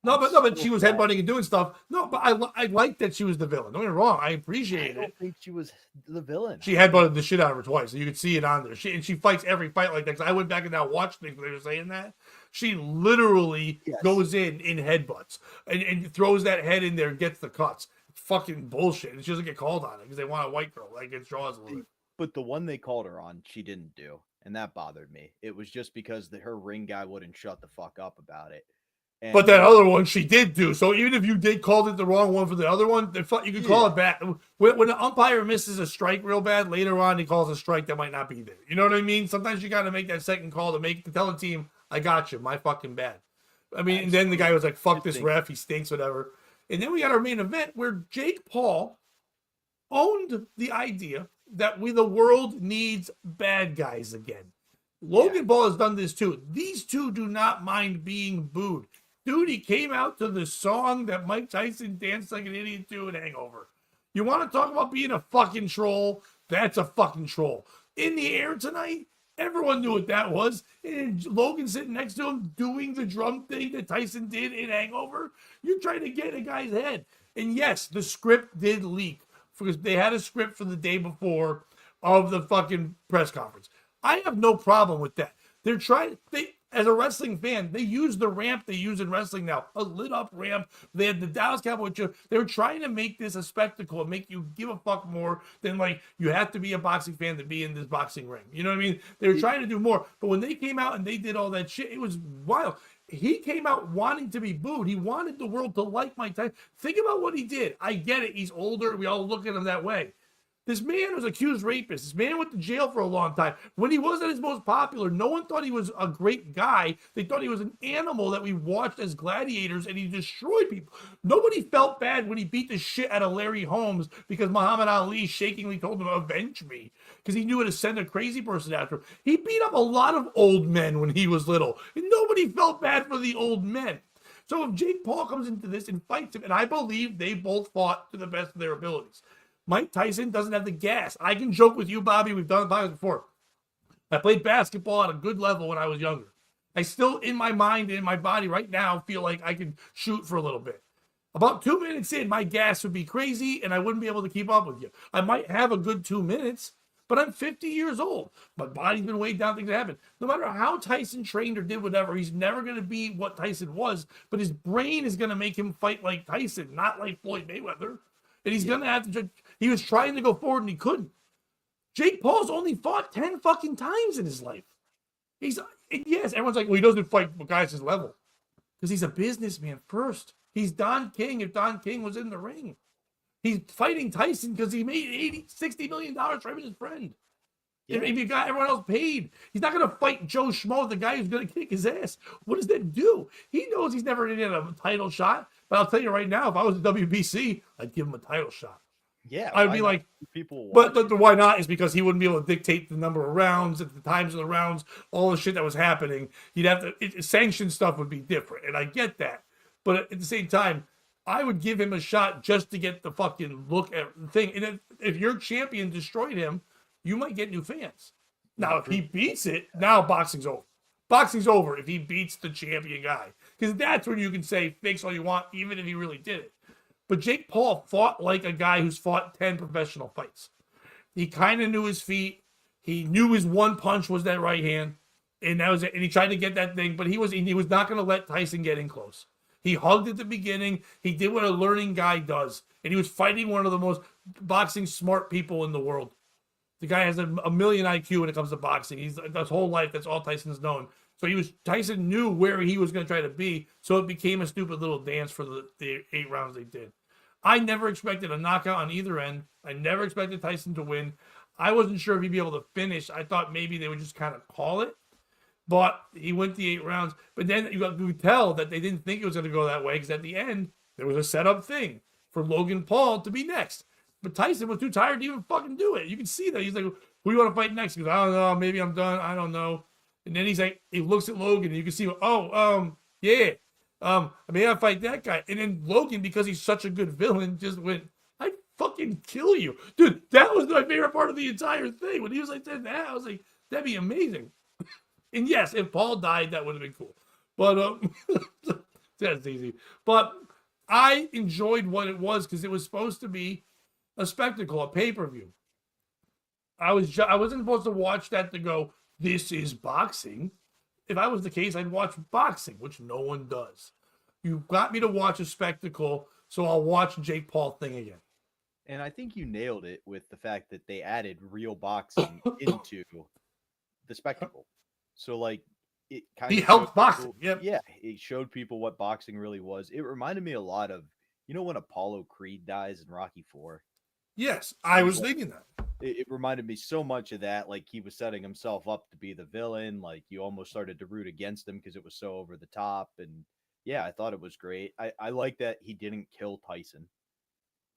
But she was headbutting and doing stuff. No, but I liked that she was the villain. Don't get me wrong. I appreciate it. I don't think she was the villain. She headbutted the shit out of her twice, so you could see it on there. She fights every fight like that. Cause I went back and now watched things where they were saying that. She literally goes in headbutts and throws that head in there and gets the cuts. It's fucking bullshit. And she doesn't get called on it because they want a white girl. Like, it draws a little bit. But the one they called her on, she didn't do. And that bothered me. It was just because her ring guy wouldn't shut the fuck up about it. And but that other one she did do. So even if you did call it the wrong one for the other one, you could call it back. When an umpire misses a strike real bad, later on he calls a strike that might not be there. You know what I mean? Sometimes you got to make that second call to tell the team, I got you, my fucking bad. I mean, and then the guy was like, fuck this ref, he stinks, whatever. And then we got our main event where Jake Paul owned the idea that the world needs bad guys again. Logan Paul has done this too. These two do not mind being booed. Dude, he came out to the song that Mike Tyson danced like an idiot to in Hangover. You want to talk about being a fucking troll? That's a fucking troll. In the Air Tonight, everyone knew what that was. And Logan sitting next to him doing the drum thing that Tyson did in Hangover. You're trying to get a guy's head. And yes, the script did leak because they had a script for the day before of the fucking press conference. I have no problem with that. As a wrestling fan, they use the ramp they use in wrestling now, a lit up ramp. They had the Dallas Cowboys. They were trying to make this a spectacle and make you give a fuck more than like you have to be a boxing fan to be in this boxing ring. You know what I mean? They were trying to do more. But when they came out and they did all that shit, it was wild. He came out wanting to be booed. He wanted the world to like Mike Tyson. Think about what he did. I get it. He's older. We all look at him that way. This man was accused rapist. This man went to jail for a long time. When he wasn't his most popular, no one thought he was a great guy. They thought he was an animal that we watched as gladiators, and he destroyed people. Nobody felt bad when he beat the shit out of Larry Holmes because Muhammad Ali shakingly told him, avenge me, because he knew how to send a crazy person after him. He beat up a lot of old men when he was little, and nobody felt bad for the old men. So if Jake Paul comes into this and fights him, and I believe they both fought to the best of their abilities. Mike Tyson doesn't have the gas. I can joke with you, Bobby. We've done it before. I played basketball at a good level when I was younger. I still, in my mind and in my body right now, feel like I can shoot for a little bit. About 2 minutes in, my gas would be crazy, and I wouldn't be able to keep up with you. I might have a good 2 minutes, but I'm 50 years old. My body's been weighed down, things happen. No matter how Tyson trained or did whatever, he's never going to be what Tyson was, but his brain is going to make him fight like Tyson, not like Floyd Mayweather. And he's going to have to, he was trying to go forward and he couldn't. Jake Paul's only fought 10 fucking times in his life. Yes, everyone's like, well, he doesn't fight guys his level. Because he's a businessman first. He's Don King if Don King was in the ring. He's fighting Tyson because he made $60 million for him and his friend. Yeah. If you got everyone else paid, he's not going to fight Joe Schmo, the guy who's going to kick his ass. What does that do? He knows he's never going to get a title shot. But I'll tell you right now, if I was the WBC, I'd give him a title shot. Yeah, I'd be like, people but the why not is because he wouldn't be able to dictate the number of rounds at the times of the rounds, all the shit that was happening. You'd have to sanction stuff would be different, and I get that. But at the same time, I would give him a shot just to get the fucking look at the thing. And if your champion destroyed him, you might get new fans. Now, if he beats it, now boxing's over. Boxing's over if he beats the champion guy. Because that's when you can say, fix all you want, even if he really did it. But Jake Paul fought like a guy who's fought 10 professional fights. He kind of knew his feet. He knew his one punch was that right hand. And that was it. And he tried to get that thing, but he was not going to let Tyson get in close. He hugged at the beginning. He did what a learning guy does. And he was fighting one of the most boxing smart people in the world. The guy has a million IQ when it comes to boxing. He's his whole life, that's all Tyson's known. So Tyson knew where he was going to try to be. So it became a stupid little dance for the 8 rounds they did. I never expected a knockout on either end. I never expected Tyson to win. I wasn't sure if he'd be able to finish. I thought maybe they would just kind of call it. But he went the 8 rounds. But then you could tell that they didn't think it was going to go that way because at the end, there was a setup thing for Logan Paul to be next. But Tyson was too tired to even fucking do it. You can see that. He's like, who do you want to fight next? He goes, I don't know. Maybe I'm done. I don't know. And then he's like, he looks at Logan and you can see, yeah. Maybe I fight that guy. And then Logan, because he's such a good villain, just went, I'd fucking kill you. Dude, that was my favorite part of the entire thing. When he was like, that, I was like, that'd be amazing. And yes, if Paul died, that would have been cool. But that's easy. But I enjoyed what it was because it was supposed to be a spectacle, a pay-per-view. I wasn't supposed to watch that to go, this is boxing. If I was the case, I'd watch boxing, which no one does. You got me to watch a spectacle, so I'll watch Jake Paul thing again. And I think you nailed it with the fact that they added real boxing into the spectacle. So, like, it kind of helped boxing. Yep. Yeah, it showed people what boxing really was. It reminded me a lot of, when Apollo Creed dies in Rocky IV. Yes, I was thinking that. It reminded me so much of that. Like, he was setting himself up to be the villain. Like, you almost started to root against him because it was so over the top. And yeah, I thought it was great. I like that he didn't kill Tyson.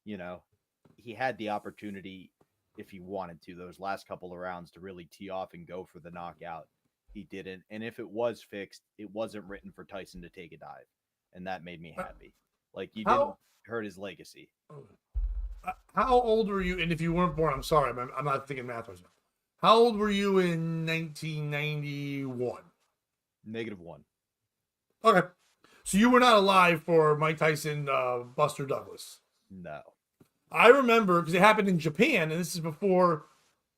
He had the opportunity, if he wanted to, those last couple of rounds to really tee off and go for the knockout. He didn't. And if it was fixed, it wasn't written for Tyson to take a dive. And that made me happy. Like, you didn't hurt his legacy. How old were you? And if you weren't born, I'm sorry, I'm not thinking math right now. How old were you in 1991? -1. Okay. So you were not alive for Mike Tyson, Buster Douglas. No. I remember, because it happened in Japan, and this is before,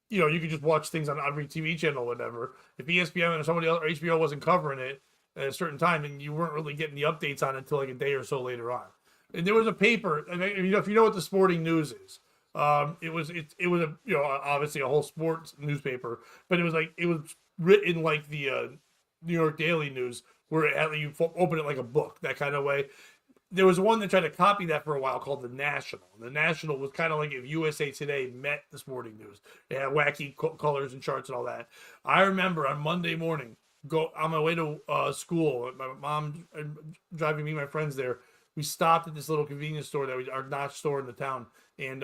you could just watch things on every TV channel or whatever. If ESPN or somebody else or HBO wasn't covering it at a certain time, and you weren't really getting the updates on it until like a day or so later on. And there was a paper, and if you know what the Sporting News is, it was a obviously a whole sports newspaper, but it was written like the New York Daily News, where you open it like a book, that kind of way. There was one that tried to copy that for a while called The National. The National was kind of like if USA Today met the Sporting News. They had wacky colors and charts and all that. I remember on Monday morning, on my way to school, my mom driving me and my friends there. We stopped at this little convenience store our notch store in the town, and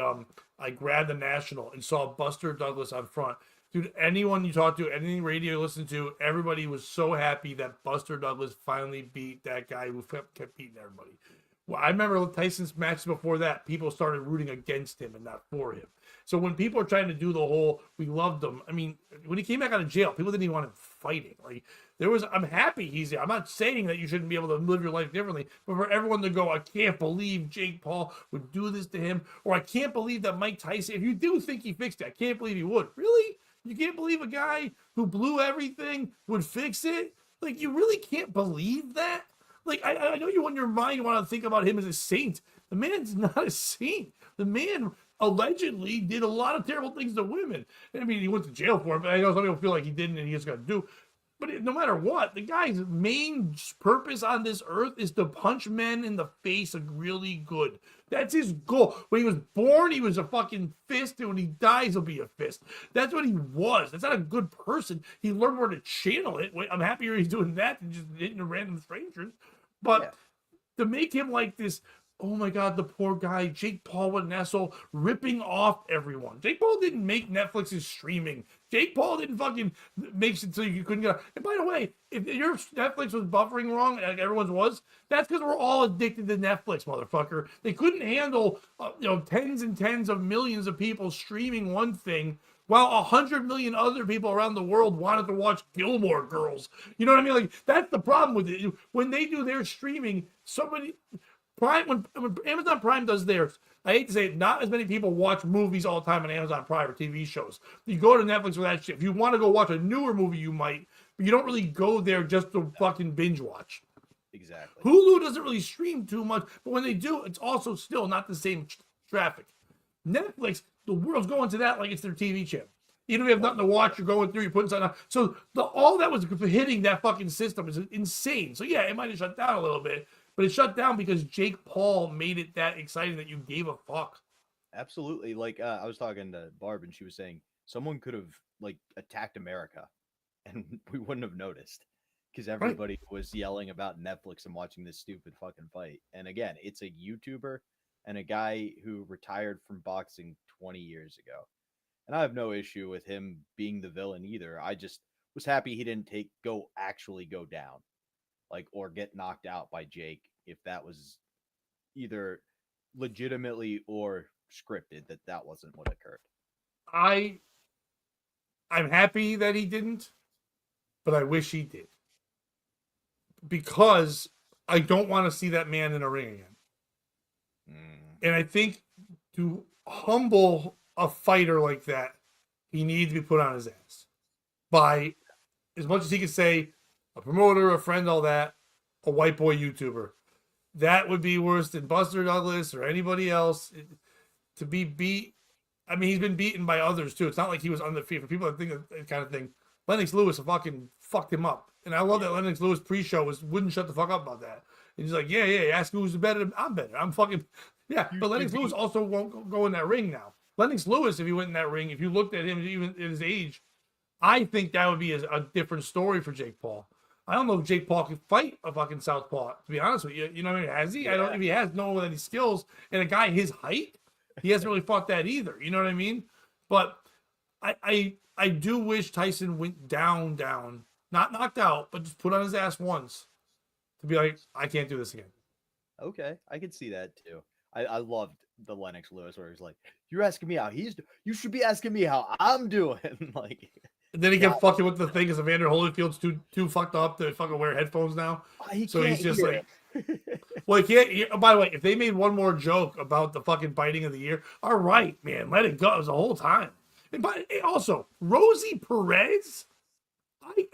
I grabbed the National and saw Buster Douglas on front. Dude, anyone you talk to, any radio you listen to, everybody was so happy that Buster Douglas finally beat that guy who kept beating everybody. Well, I remember Tyson's matches before that, people started rooting against him and not for him. So when people are trying to do the whole, we loved him. I mean, when he came back out of jail, people didn't even want him fighting. Like, I'm happy he's there. I'm not saying that you shouldn't be able to live your life differently, but for everyone to go, I can't believe Jake Paul would do this to him, or I can't believe that Mike Tyson, if you do think he fixed it, I can't believe he would. Really? You can't believe a guy who blew everything would fix it? Like, you really can't believe that? Like, I know you in your mind want to think about him as a saint. The man's not a saint. The man allegedly did a lot of terrible things to women. I mean, he went to jail for it, but I know some people feel like he didn't and he just got to do. But no matter what, the guy's main purpose on this earth is to punch men in the face really good. That's his goal. When he was born, he was a fucking fist, and when he dies, he'll be a fist. That's what he was. That's not a good person. He learned where to channel it. I'm happier he's doing that than just hitting random strangers. But to make him like this. Oh my God, the poor guy, Jake Paul, what an asshole, ripping off everyone. Jake Paul didn't make Netflix's streaming. Jake Paul didn't fucking make it so you couldn't get. And by the way, if your Netflix was buffering wrong, like everyone's was, that's because we're all addicted to Netflix, motherfucker. They couldn't handle, tens and tens of millions of people streaming one thing, while 100 million other people around the world wanted to watch Gilmore Girls. You know what I mean? Like, that's the problem with it. When they do their streaming, somebody. Prime, when Amazon Prime does theirs, I hate to say it, not as many people watch movies all the time on Amazon Prime or TV shows. You go to Netflix for that shit. If you want to go watch a newer movie, you might, but you don't really go there just to fucking binge watch. Exactly. Hulu doesn't really stream too much, but when they do, it's also still not the same traffic. Netflix, the world's going to that like it's their TV channel. Even if you have nothing to watch, you're going through, you're putting something on. So all that was hitting that fucking system is insane. So yeah, it might have shut down a little bit. But it shut down because Jake Paul made it that exciting that you gave a fuck. Absolutely. Like I was talking to Barb and she was saying someone could have like attacked America and we wouldn't have noticed because everybody was yelling about Netflix and watching this stupid fucking fight. And again, it's a YouTuber and a guy who retired from boxing 20 years ago. And I have no issue with him being the villain either. I just was happy he didn't actually go down. Like, or get knocked out by Jake if that was either legitimately or scripted, that wasn't what occurred. I'm happy that he didn't, but I wish he did. Because I don't want to see that man in a ring again. And I think to humble a fighter like that, he needs to be put on his ass. By as much as he can say, a promoter, a friend, all that, a white boy YouTuber. That would be worse than Buster Douglas or anybody else. To be beat, I mean, he's been beaten by others too. It's not like he was undefeated. For people that think that kind of thing, Lennox Lewis fucking fucked him up. And I love that Lennox Lewis pre-show wouldn't shut the fuck up about that. And he's like, yeah, ask who's better. I'm better. I'm fucking, yeah. But Lennox Lewis also won't go in that ring now. Lennox Lewis, if he went in that ring, if you looked at him even at his age, I think that would be a different story for Jake Paul. I don't know if Jake Paul can fight a fucking southpaw, to be honest with you. You know what I mean? Has he? Yeah. I don't know if he has any skills. And a guy his height, he hasn't really fought that either. You know what I mean? But I do wish Tyson went down, not knocked out, but just put on his ass once to be like, I can't do this again. Okay, I could see that too. I loved the Lennox Lewis where he's like, "You're asking me how you should be asking me how I'm doing." Like. And then he kept fucking with the thing because Evander Holyfield's too fucked up to fucking wear headphones now. So he's just like, well, he can't. By the way, if they made one more joke about the fucking biting of the year, all right, man, let it go. It was the whole time. And also, Rosie Perez,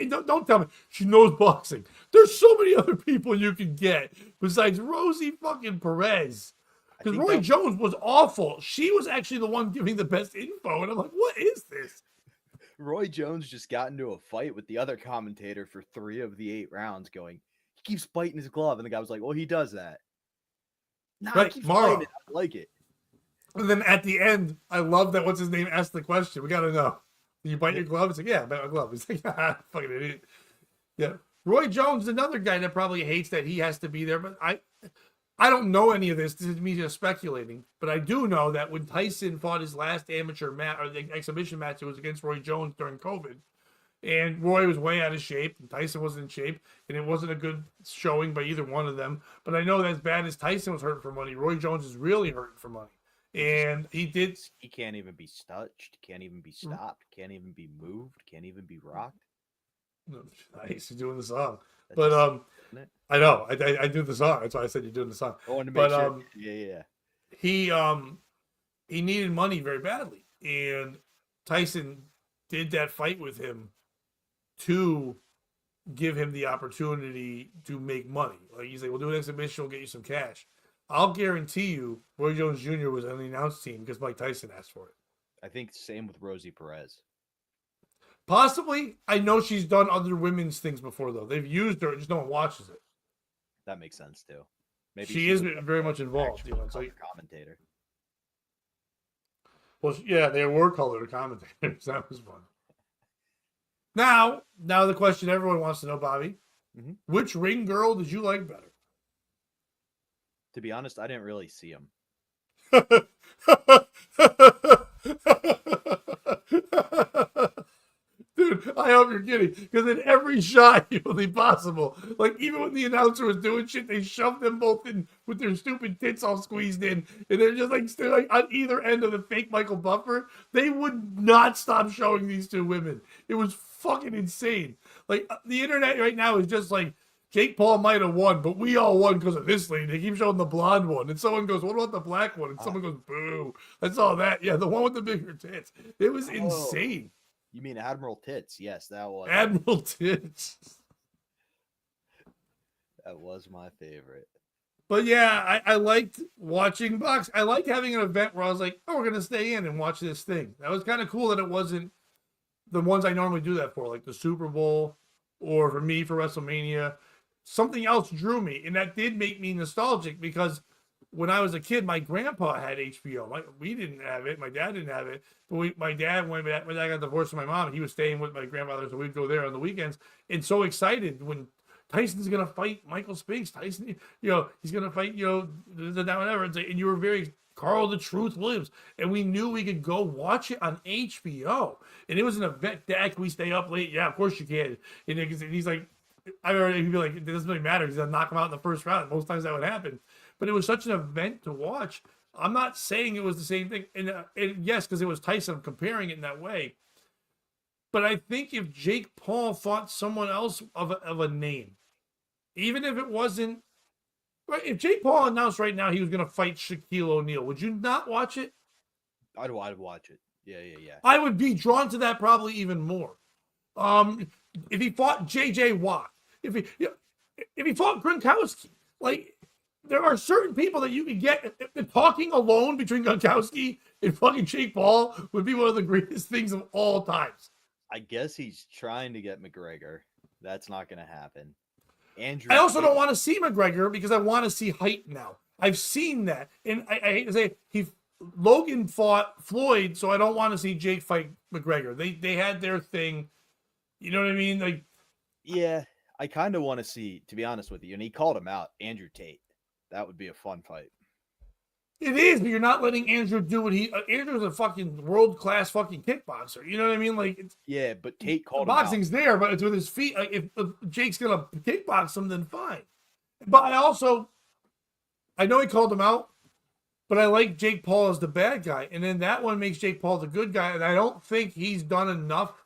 don't tell me she knows boxing. There's so many other people you can get besides Rosie fucking Perez. Because Roy Jones was awful. She was actually the one giving the best info, and I'm like, what is this? Roy Jones just got into a fight with the other commentator for 3 of the 8 rounds going, he keeps biting his glove. And the guy was like, well, he does that. No, right, he keeps Morrow. biting it. I like it. And then at the end, I love that what's his name asked the question. We got to know. Did you bite your glove? He's like, yeah, I bite my glove. He's like, fucking idiot. Yeah. Roy Jones is another guy that probably hates that he has to be there. But I don't know any of this. This is me just speculating. But I do know that when Tyson fought his last amateur match or the exhibition match, it was against Roy Jones during COVID. And Roy was way out of shape, and Tyson wasn't in shape, and it wasn't a good showing by either one of them. But I know that as bad as Tyson was hurting for money, Roy Jones is really hurting for money. And he can't even be touched, can't even be stopped, can't even be moved, can't even be rocked. Nice, you're doing the song. But I know, I do the song. That's why I said you're doing the song. I wanted to make sure. Yeah. He needed money very badly, and Tyson did that fight with him to give him the opportunity to make money. Like he's like, we'll do an exhibition, we'll get you some cash. I'll guarantee you, Roy Jones Jr. was on the announce team because Mike Tyson asked for it. I think same with Rosie Perez. Possibly. I know she's done other women's things before, though. They've used her, just no one watches it. That makes sense, too. Maybe she is very much involved. You know, it's like commentator. Well, yeah, they were colored commentators. That was fun. Now the question everyone wants to know, Bobby. Mm-hmm. Which ring girl did you like better? To be honest, I didn't really see him. Dude, I hope you're kidding. Because in every shot humanly possible, like even when the announcer was doing shit, they shoved them both in with their stupid tits all squeezed in, and they're just like still like on either end of the fake Michael Buffer. They would not stop showing these two women. It was fucking insane. Like the internet right now is just like Jake Paul might have won, but we all won because of this lady. They keep showing the blonde one, and someone goes, "What about the black one?" And someone goes, "Boo!" That's all that. Yeah, the one with the bigger tits. It was insane. You mean Admiral Tits? Yes, that was Admiral Tits. That was my favorite. But yeah, I liked watching box. I liked having an event where I was like, "Oh, we're gonna stay in and watch this thing." That was kind of cool that it wasn't the ones I normally do that for, like the Super Bowl, or for me for WrestleMania. Something else drew me, and that did make me nostalgic because when I was a kid, my grandpa had HBO. We didn't have it. My dad didn't have it. But my dad, when I got divorced from my mom, he was staying with my grandfather, so we'd go there on the weekends. And so excited when Tyson's going to fight Michael Spinks. Tyson, he's going to fight, whatever. And you were very Carl the Truth Williams. And we knew we could go watch it on HBO. And it was an event. Dad, can we stay up late? Yeah, of course you can. And he's like, I remember he'd be like, it doesn't really matter. He's going to knock him out in the first round. Most times that would happen. But it was such an event to watch. I'm not saying it was the same thing. And yes, because it was Tyson, I'm comparing it in that way. But I think if Jake Paul fought someone else of a name, even if it wasn't, right? If Jake Paul announced right now he was going to fight Shaquille O'Neal, would you not watch it? I'd watch it. Yeah. I would be drawn to that probably even more. If he fought J.J. Watt, if he fought Gronkowski, like, there are certain people that you can get. The talking alone between Gronkowski and fucking Jake Paul would be one of the greatest things of all times. I guess he's trying to get McGregor. That's not going to happen. I also don't want to see McGregor because I want to see height now. I've seen that. And I hate to say Logan fought Floyd, so I don't want to see Jake fight McGregor. They had their thing. You know what I mean? Like, yeah, I kind of want to see, to be honest with you, and he called him out, Andrew Tate. That would be a fun fight. It is, but you're not letting Andrew do what Andrew's a fucking world-class fucking kickboxer. You know what I mean? Like, yeah, but Tate called him boxing's out. there, but it's with his feet. Like, if Jake's gonna kickbox him, then fine. But I know he called him out, but I like Jake Paul as the bad guy, and then that one makes Jake Paul the good guy, and I don't think he's done enough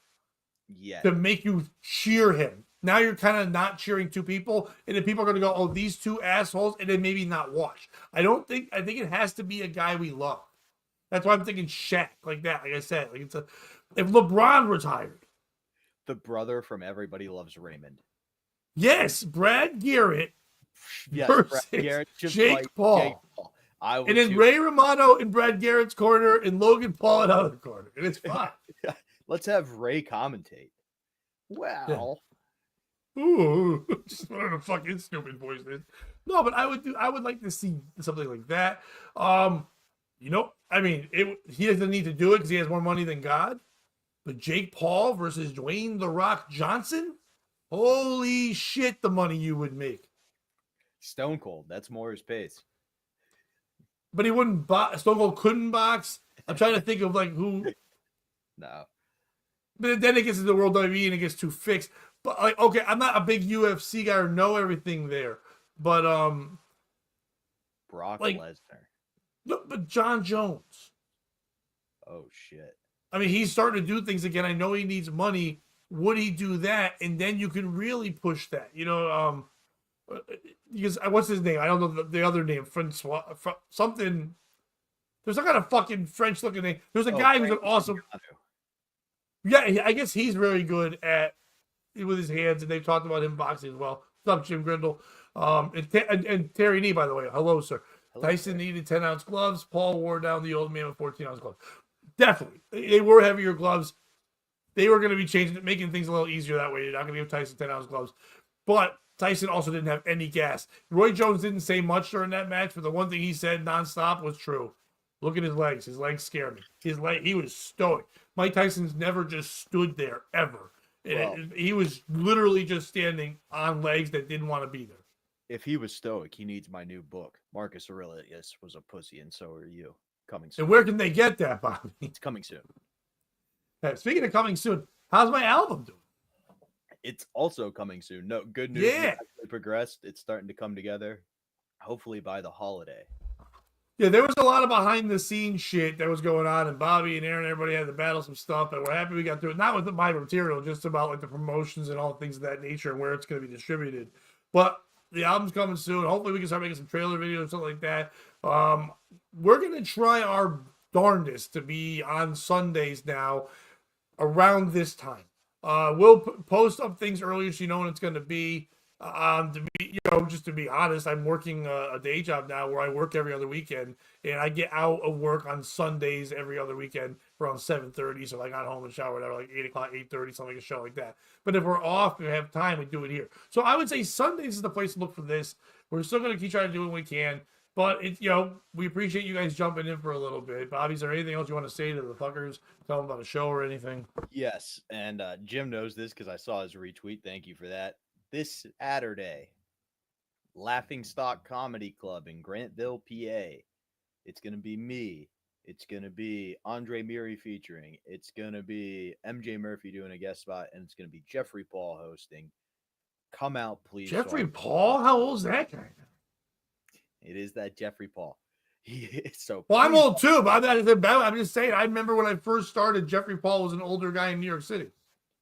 to make you cheer him. Now you're kind of not cheering two people, and then people are going to go, "Oh, these two assholes," and then maybe not watch. I think it has to be a guy we love. That's why I'm thinking Shaq, like that. Like I said, like if LeBron retired, the brother from Everybody Loves Raymond. Yes, Brad Garrett versus Brad Garrett Jake Paul. Jake Paul. And then Ray Romano in Brad Garrett's corner and Logan Paul in other corner, and it's fine. Let's have Ray commentate. Wow. Yeah. Ooh, just whatever the fuck his stupid voice is. No, but I would like to see something like that. I mean, he doesn't need to do it because he has more money than God. But Jake Paul versus Dwayne The Rock Johnson, holy shit, the money you would make. Stone Cold, that's more his pace. But he wouldn't box. Stone Cold couldn't box. I'm trying to think of like who. No. But then it gets into the World WWE and it gets too fixed. But like, okay, I'm not a big UFC guy or know everything there, but Brock Lesnar. No, but John Jones. Oh shit. I mean, he's starting to do things again. I know he needs money. Would he do that? And then you can really push that. Because what's his name? I don't know the other name. Francois something. There's some kind of fucking French looking name. There's a guy who's an awesome. Yeah, I guess he's very good with his hands, and they've talked about him boxing as well. What's up, Jim Grindle? And Terry Nee, by the way. Hello, sir. Hello, Tyson needed 10-ounce gloves. Paul wore down the old man with 14-ounce gloves. Definitely. They were heavier gloves. They were going to be making things a little easier that way. You're not going to give Tyson 10-ounce gloves. But Tyson also didn't have any gas. Roy Jones didn't say much during that match, but the one thing he said nonstop was true. Look at his legs. His legs scare me. He was stoic. Mike Tyson's never just stood there, ever. He was literally just standing on legs that didn't want to be there. if he was stoic, he needs my new book. Marcus Aurelius was a pussy, and so are you. Coming soon. And where can they get that, Bobby? It's coming soon. Hey, speaking of coming soon, how's my album doing? It's also coming soon. No, good news. Yeah. It's actually progressed. It's starting to come together. Hopefully by the holiday. Yeah, there was a lot of behind the scenes shit that was going on, and Bobby and Aaron, everybody had to battle some stuff, and we're happy we got through it. Not with my material, just about like the promotions and all things of that nature and where it's going to be distributed. But the album's coming soon. Hopefully we can start making some trailer videos or something like that. We're going to try our darndest to be on Sundays now around this time. We'll post up things earlier so you know when it's going to be. Just to be honest, I'm working a day job now where I work every other weekend, and I get out of work on Sundays every other weekend around 7:30. So if I got home and showered, whatever, like 8 o'clock, 8:30, something like a show like that. But if we're off and we have time, we do it here. So I would say Sundays is the place to look for this. We're still going to keep trying to do what we can, but we appreciate you guys jumping in for a little bit. Bobby, is there anything else you want to say to the fuckers? Tell them about a show or anything? Yes, and Jim knows this because I saw his retweet. Thank you for that. This Saturday, Laughing Stock Comedy Club in Grantville, PA. It's going to be me. It's going to be Andre Miri featuring. It's going to be MJ Murphy doing a guest spot. And it's going to be Jeffrey Paul hosting. Come out, please. Jeffrey Paul? How old is that guy? It is that Jeffrey Paul. He is so. Well, I'm old too, but I'm just saying. I remember when I first started, Jeffrey Paul was an older guy in New York City.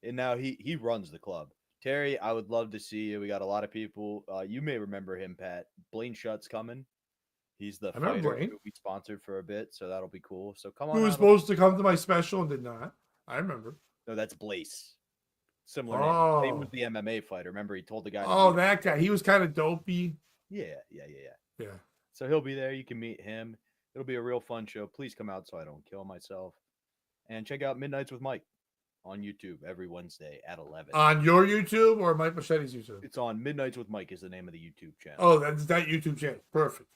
And now he runs the club. Terry, I would love to see you. We got a lot of people. You may remember him, Pat. Blaine Shutt's coming. He's the fighter who we sponsored for a bit, so that'll be cool. So come on. Who was supposed to come to my special and did not. I remember. No, that's Blaze. Similar name. He was the MMA fighter. Remember, he told the guy. Oh, that guy. He was kind of dopey. Yeah. Yeah. So he'll be there. You can meet him. It'll be a real fun show. Please come out so I don't kill myself. And check out Midnights with Mike on YouTube every Wednesday at 11. On your YouTube or Mike Machete's YouTube? It's on Midnights with Mike is the name of the YouTube channel. Oh, that's that YouTube channel. Perfect.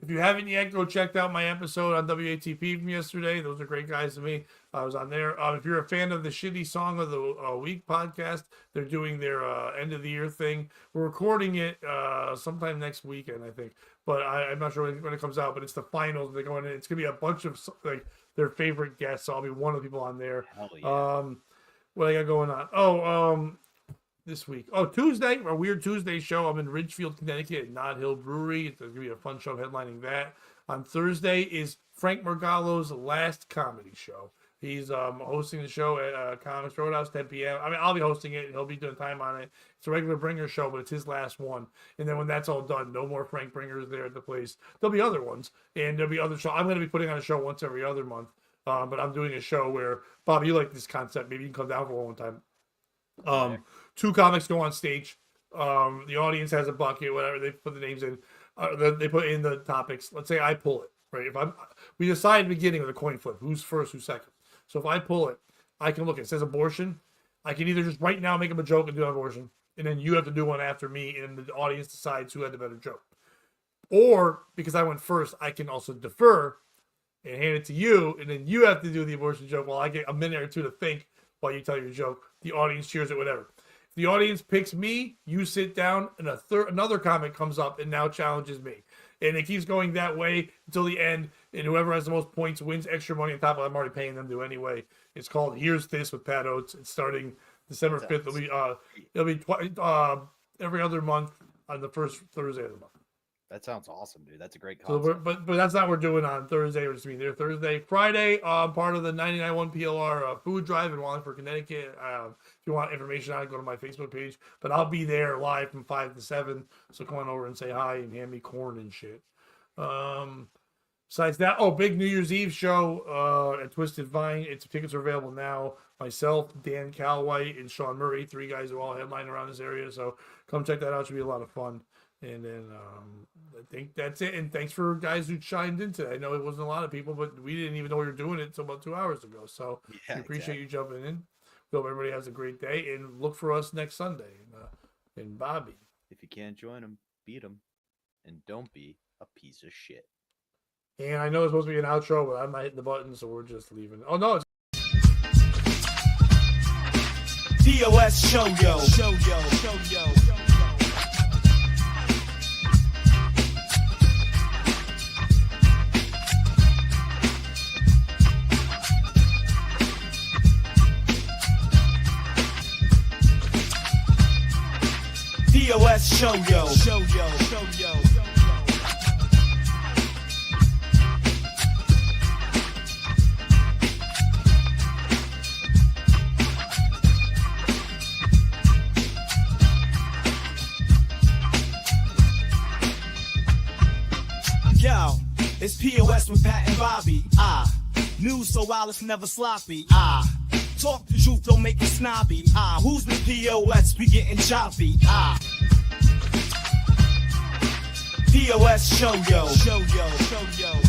If you haven't yet, go check out my episode on WATP from yesterday. Those are great guys to me. I was on there. If you're a fan of the Shitty Song of the Week podcast, they're doing their end of the year thing. We're recording it sometime next weekend, I think. But I'm not sure when it comes out, but it's the finals. They're going in. It's going to be a bunch of like their favorite guests. So I'll be one of the people on there. Hell yeah. What I got going on? This week. Tuesday, our Weird Tuesday show. I'm in Ridgefield, Connecticut at Knott Hill Brewery. It's going to be a fun show headlining that. On Thursday is Frank Mergallo's last comedy show. He's hosting the show at Comics Roadhouse, 10 p.m. I mean, I'll be hosting it. He'll be doing time on it. It's a regular Bringer show, but it's his last one. And then when that's all done, no more Frank Bringers there at the place. There'll be other ones, and there'll be other shows. I'm going to be putting on a show once every other month. But I'm doing a show where, Bob, you like this concept. Maybe you can come down for one time. Two comics go on stage. The audience has a bucket, whatever. They put the names in. They put in the topics. Let's say I pull it, right? We decide at the beginning with a coin flip. Who's first, who's second. So if I pull it, I can look. It says abortion. I can either just right now make up a joke and do an abortion, and then you have to do one after me, and the audience decides who had the better joke. Or, because I went first, I can also defer and hand it to you, and then you have to do the abortion joke while I get a minute or two to think while you tell your joke. The audience cheers it, whatever. If the audience picks me, you sit down, and another comic comes up and now challenges me. And it keeps going that way until the end, and whoever has the most points wins extra money on top of I'm already paying them to anyway. It's called Here's This with Pat Oates. It's starting December 5th. It'll be every other month on the first Thursday of the month. That sounds awesome, dude. That's a great concept. So but that's not what we're doing on Thursday. We're just being there Thursday. Friday, part of the 99.1 PLR food drive in Wallingford, Connecticut. If you want information on it, go to my Facebook page. But I'll be there live from 5 to 7. So come on over and say hi and hand me corn and shit. Besides that, big New Year's Eve show at Twisted Vine. Tickets are available now. Myself, Dan Calwhite, and Sean Murray, 3 guys who all headline around this area. So come check that out. It should be a lot of fun. And then I think that's it. And thanks for guys who chimed in today. I know it wasn't a lot of people, but we didn't even know we were doing it until about 2 hours ago. So we appreciate you jumping in. Hope everybody has a great day. And look for us next Sunday. And Bobby. If you can't join them, beat them. And don't be a piece of shit. And I know it's supposed to be an outro, but I'm not hitting the button, so we're just leaving. Oh, no. It's POS show yo. POS show yo. Show yo. Show yo. Yo, it's POS with Pat and Bobby. News so wild it's never sloppy. Talk the truth, don't make it snobby. Who's the POS? We getting choppy. POS show yo. Show yo. Show yo.